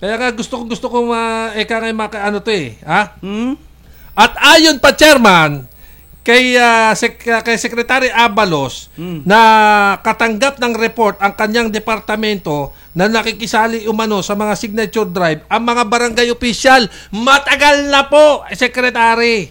Kaya nga gusto ko ano to eh, ha? At ayon pa, Chairman, kay Secretary Abalos na katanggap ng report ang kanyang departamento na nakikisali umano sa mga signature drive ang mga barangay official. Matagal na po, Secretary.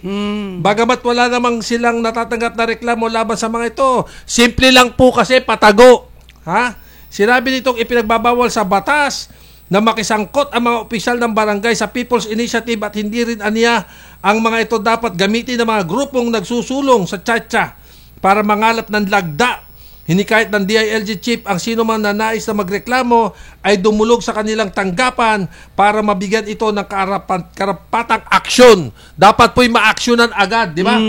Bagamat wala namang silang natatanggap na reklamo laban sa mga ito. Simple lang po kasi patago. Ha? Sinabi nitong ipinagbabawal sa batas na makisangkot ang mga opisyal ng barangay sa People's Initiative at hindi rin aniya ang mga ito dapat gamitin ng mga grupong nagsusulong sa chacha para mangalap ng lagda. Hinikayat ng DILG chief ang sino man na nais na magreklamo ay dumulog sa kanilang tanggapan para mabigyan ito ng karapatang aksyon. Dapat po'y ma-aksyonan agad, di ba?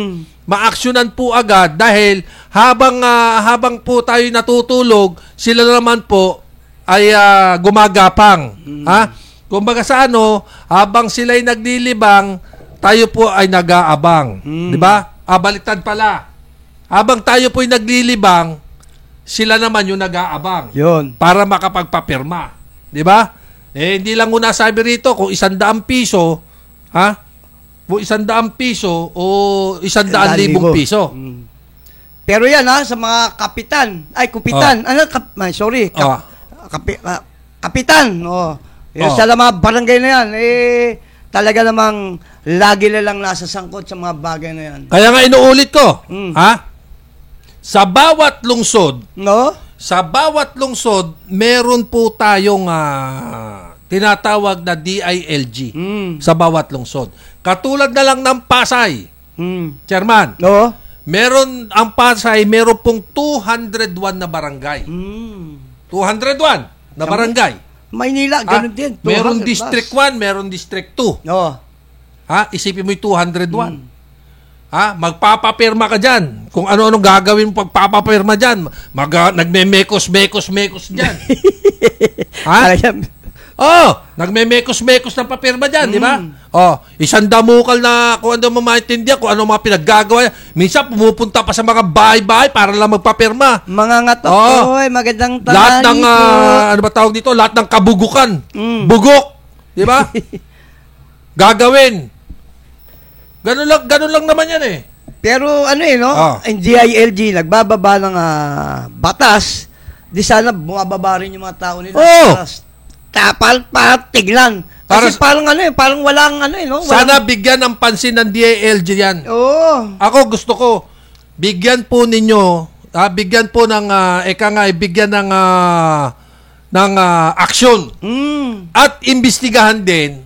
Ma-aksyonan po agad dahil habang po tayo natutulog, sila naman po ay gumagapang. Ha? Kumbaga sa ano, habang sila'y naglilibang, tayo po ay nag-aabang. Di ba? Baliktad pala. Habang tayo po ay naglilibang, sila naman yung nag-aabang. Yun. Para makapagpapirma. Di ba? Hindi lang muna sabi rito kung 100 piso, ha? Kung 100 piso o 100,000 piso. Pero yan sa mga kapitan. Ay, kupitan. Sorry. Kapitan. Yung sa mga barangay na yan, talaga namang lagi na lang nasa sangkot sa mga bagay na yan. Kaya nga inuulit ko, ha? Sa bawat lungsod, meron po tayong tinatawag na DILG sa bawat lungsod. Katulad na lang ng Pasay, Chairman. Meron ang Pasay, meron pong 201 na barangay. 201 na barangay. Maynila, ganun din. Meron District 1, meron District 2. Isipin mo yung 201. Magpapapirma ka dyan. Kung ano-anong gagawin mo pagpapapirma dyan. Nagme-mekos dyan. Nagme-mekos ng papirma dyan, di ba? Isang damukal na kung ano mamaintindihan, kung ano mga pinaggagawa. Minsan pumupunta pa sa mga bahay-bahay para lang magpapirma. Mga ngatok, magandang tanghali. Lahat ng, ano ba tawag dito? Lahat ng kabugukan. Bugok. Di ba? Gagawin. Ganun lang naman yan eh. Pero ang DILG, nagbababa ng batas, di sana bumababa rin yung mga tao nila. Para tignan. Kasi parang parang walang Sana bigyan ng pansin ng DILG yan. Ako gusto ko, bigyan po ninyo, bigyan po ng, bigyan ng aksyon. At imbestigahan din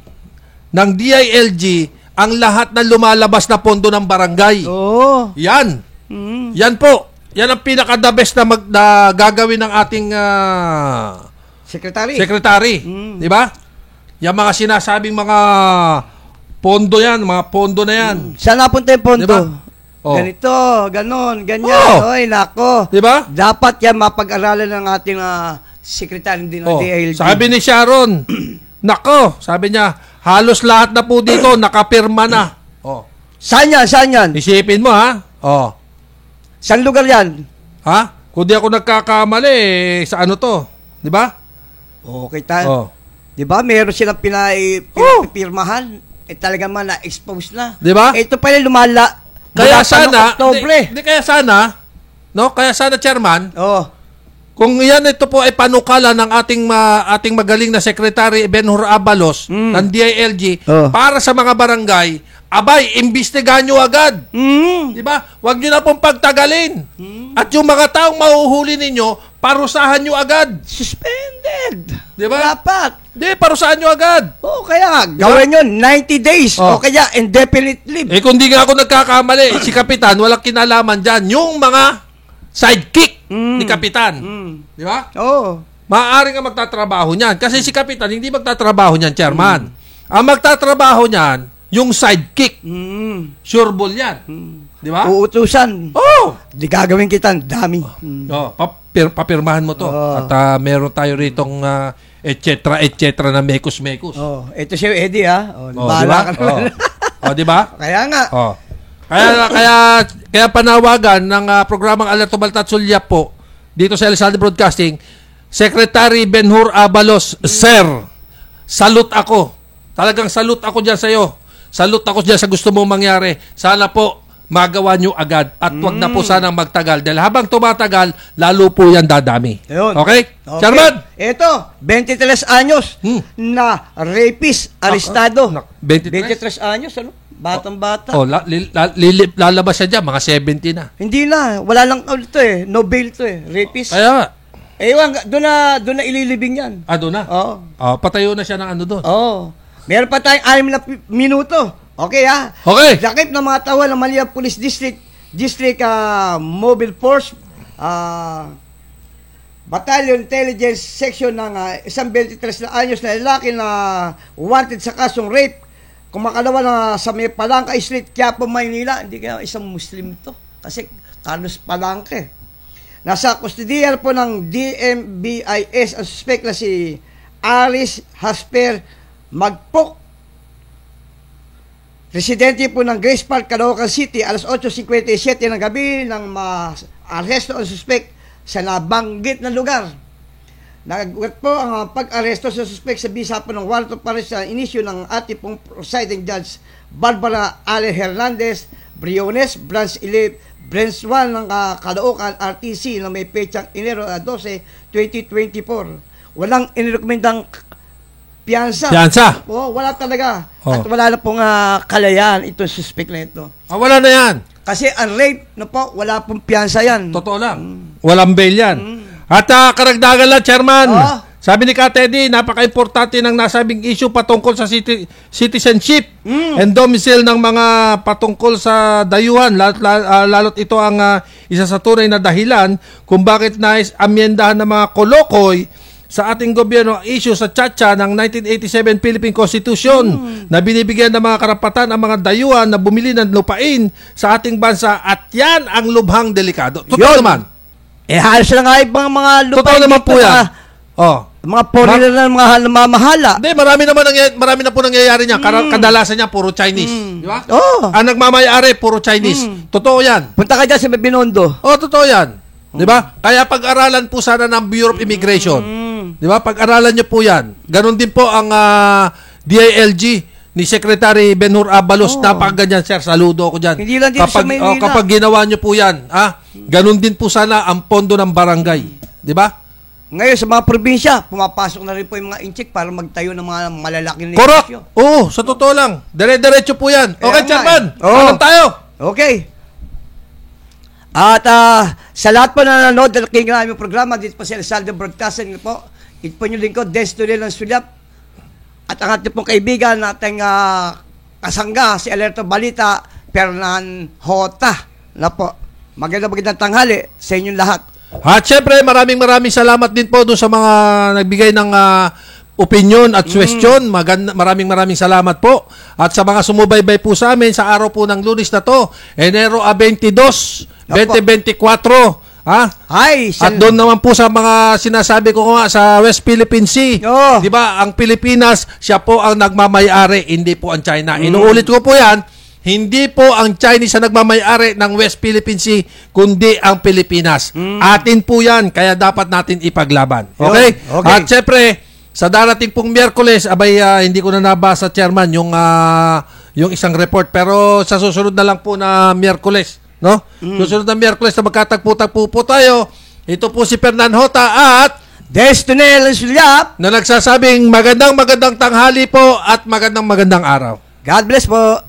ng DILG ang lahat na lumalabas na pondo ng barangay. Yan. Yan po. Yan ang pinaka-the best na gagawin ng ating Secretary. Di ba? Yung mga sinasabing mga pondo yan, mga pondo na yan. Saan napunta yung pondo? Diba? Ganito, ganon, ganyan. Oy, nako. Di ba? Dapat yan mapag-aralan ng ating Secretary din ng DILG. Sabi ni Sharon, nako, sabi niya, halos lahat na po dito nakapirma na. Saan yan? Isipin mo, ha? Saan lugar yan? Kung di ako nagkakamali, sa ano to? Di ba? Okay tayo. Di ba? Meron silang pinapirmahan. Talaga man na-expose na. Di ba? Ito pala kaya sana, Oktobre. kaya sana, kaya sana, Chairman, kung ito po ay panukala ng ating magaling na Secretary Benhur Abalos ng DILG para sa mga barangay, imbestigahan nyo agad. Di ba? Huwag nyo na pong pagtagalin. At yung mga taong mahuhuli ninyo, parusahan nyo agad. Suspended. Di ba? Dapat. Parusahan nyo agad. Kaya gawin nyo 90 days o kaya indefinite leave. Kung di nga ako nagkakamali, si Kapitan, walang kinalaman dyan. Yung mga sidekick ni Kapitan. Di ba? Maaari nga magtatrabaho niyan. Kasi si Kapitan, hindi magtatrabaho niyan, Chairman. Ang magtatrabaho niyan, yung sidekick. Sure ball yan. Di ba? Uutusan. Di gagawin kita, dami. Papirmahan mo to. At meron tayo ritong etc. na mekos-mekos. Ito si Eddie, Bahala ka naman. Di ba? Kaya nga. Kaya panawagan ng programang Alerto Baltatsulya po dito sa Elsalde Broadcasting, Secretary Benhur Abalos, Sir, salute ako. Talagang salute ako dyan sa iyo. Salute ako dyan sa gusto mong mangyari. Sana po magawa nyo agad at wag na po sanang magtagal dahil habang tumatagal, lalo po yan dadami. Okay? Chairman? Ito, 23 anyos na rapist, arestado. 23 anyos, Batang-bata. Lalabas siya dyan, mga 70 na. Hindi na, wala lang no bail to rapist. Kaya doon na ililibing yan. Doon na? Patayo na siya ng ano doon. Meron pa tayong 6 na minuto. Okay, Okay. Lakip ng mga tawal ng Manila Police District Mobile Force, Battalion Intelligence Section ng isang 23 na anyos na lalaki na wanted sa kasong rape. Kumakalawa na sa may Palangka Street, Quiapo, Maynila. Hindi kaya isang Muslim to. Kasi Carlos Palangka. Nasa kustodiyan po ng DMBIS ang suspect na si Alice Hasper Magpok, residente po ng Grace Park, Caloocan City, alas 8:57 ng gabi nang ma-aresto ang suspect sa nabanggit na lugar. Nagagat po ang pag-aresto sa suspect sa bisa po ng warrant of arrest sa inisyo ng ating pong presiding judge Barbara Ale Hernandez, Briones, Branch 11, Branch 1 ng Caloocan RTC na may petsang Enero 12, 2024. Walang inirekomendang piyansa. Piyansa? Oo, wala talaga. Oh. At wala na pong kalayaan itong suspect na ito. Wala na yan. Kasi ang rape, wala pong piyansa yan. Totoo lang. Walang bail yan. At karagdagan lang, Chairman. Sabi ni Ka Teddy, napaka-importante ng nasabing issue patungkol sa citizenship and domicile ng mga patungkol sa dayuhan. Lalo't ito ang isa sa tunay na dahilan kung bakit nais-amyendahan ng mga kolokoy sa ating gobyerno ang issue sa Chacha ng 1987 Philippine Constitution na binibigyan ng mga karapatan ang mga dayuhan na bumili ng lupain sa ating bansa at yan ang lubhang delikado. Totoo naman. Halos na nga ibang mga lupain. Totoo naman po yan. Mga foreigner na mga mamahala. Hindi, marami na po nangyayari niya. Kadalasan niya, puro Chinese. Di ba? Ang nagmamayari, puro Chinese. Totoo yan. Punta ka dyan sa Binondo. Totoo yan. Di ba? Kaya pag-aralan po sana ng Bureau of Immigration. Di ba? Pag-aralan niyo po yan. Ganon din po ang DILG ni Secretary Benhur Abalos. Napakaganyan, sir. Saludo ako dyan. Hindi lang dito sa Maynila. Kapag ginawa niyo po yan, ganon din po sana ang pondo ng barangay. Di ba? Ngayon, sa mga probinsya, pumapasok na rin po yung mga incheck para magtayo ng mga malalaking negosyo. Correct! Oo, sa totoo lang. Dire-diretso po yan. Okay, Chairman. Alam tayo. Okay. At sa lahat po na nanonood na nakikinig na aming programa dito po sa Elsalde Broadcasting po, ito po yung lingkod, Destiny ng Sulyap. At ang ating pong kaibigan, ating kasangga, si Alerto Balita, Fernan Hota. Na po, magandang tanghali sa inyong lahat. At syempre, maraming salamat din po doon sa mga nagbigay ng opinion at suggestion. Maraming salamat po. At sa mga sumubaybay po sa amin sa araw po ng Lunes na to, Enero 22, 2024. At doon naman po sa mga sinasabi ko nga sa West Philippine Sea. Di ba? Ang Pilipinas, siya po ang nagmamay-ari, hindi po ang China. Inuulit ko po yan. Hindi po ang Chinese ang nagmamay-ari ng West Philippine Sea, kundi ang Pilipinas. Atin po yan, kaya dapat natin ipaglaban. Okay? At syempre, sa darating pong Miyerkules, hindi ko na nabasa, Chairman, yung isang report. Pero sa susunod na lang po na Miyerkules, no? Susunod na Miyerkules na magkatagpo-tagpo po tayo. Ito po si Fernan Hota at Destiny ng Sulyap na nagsasabing magandang tanghali po at magandang araw. God bless po.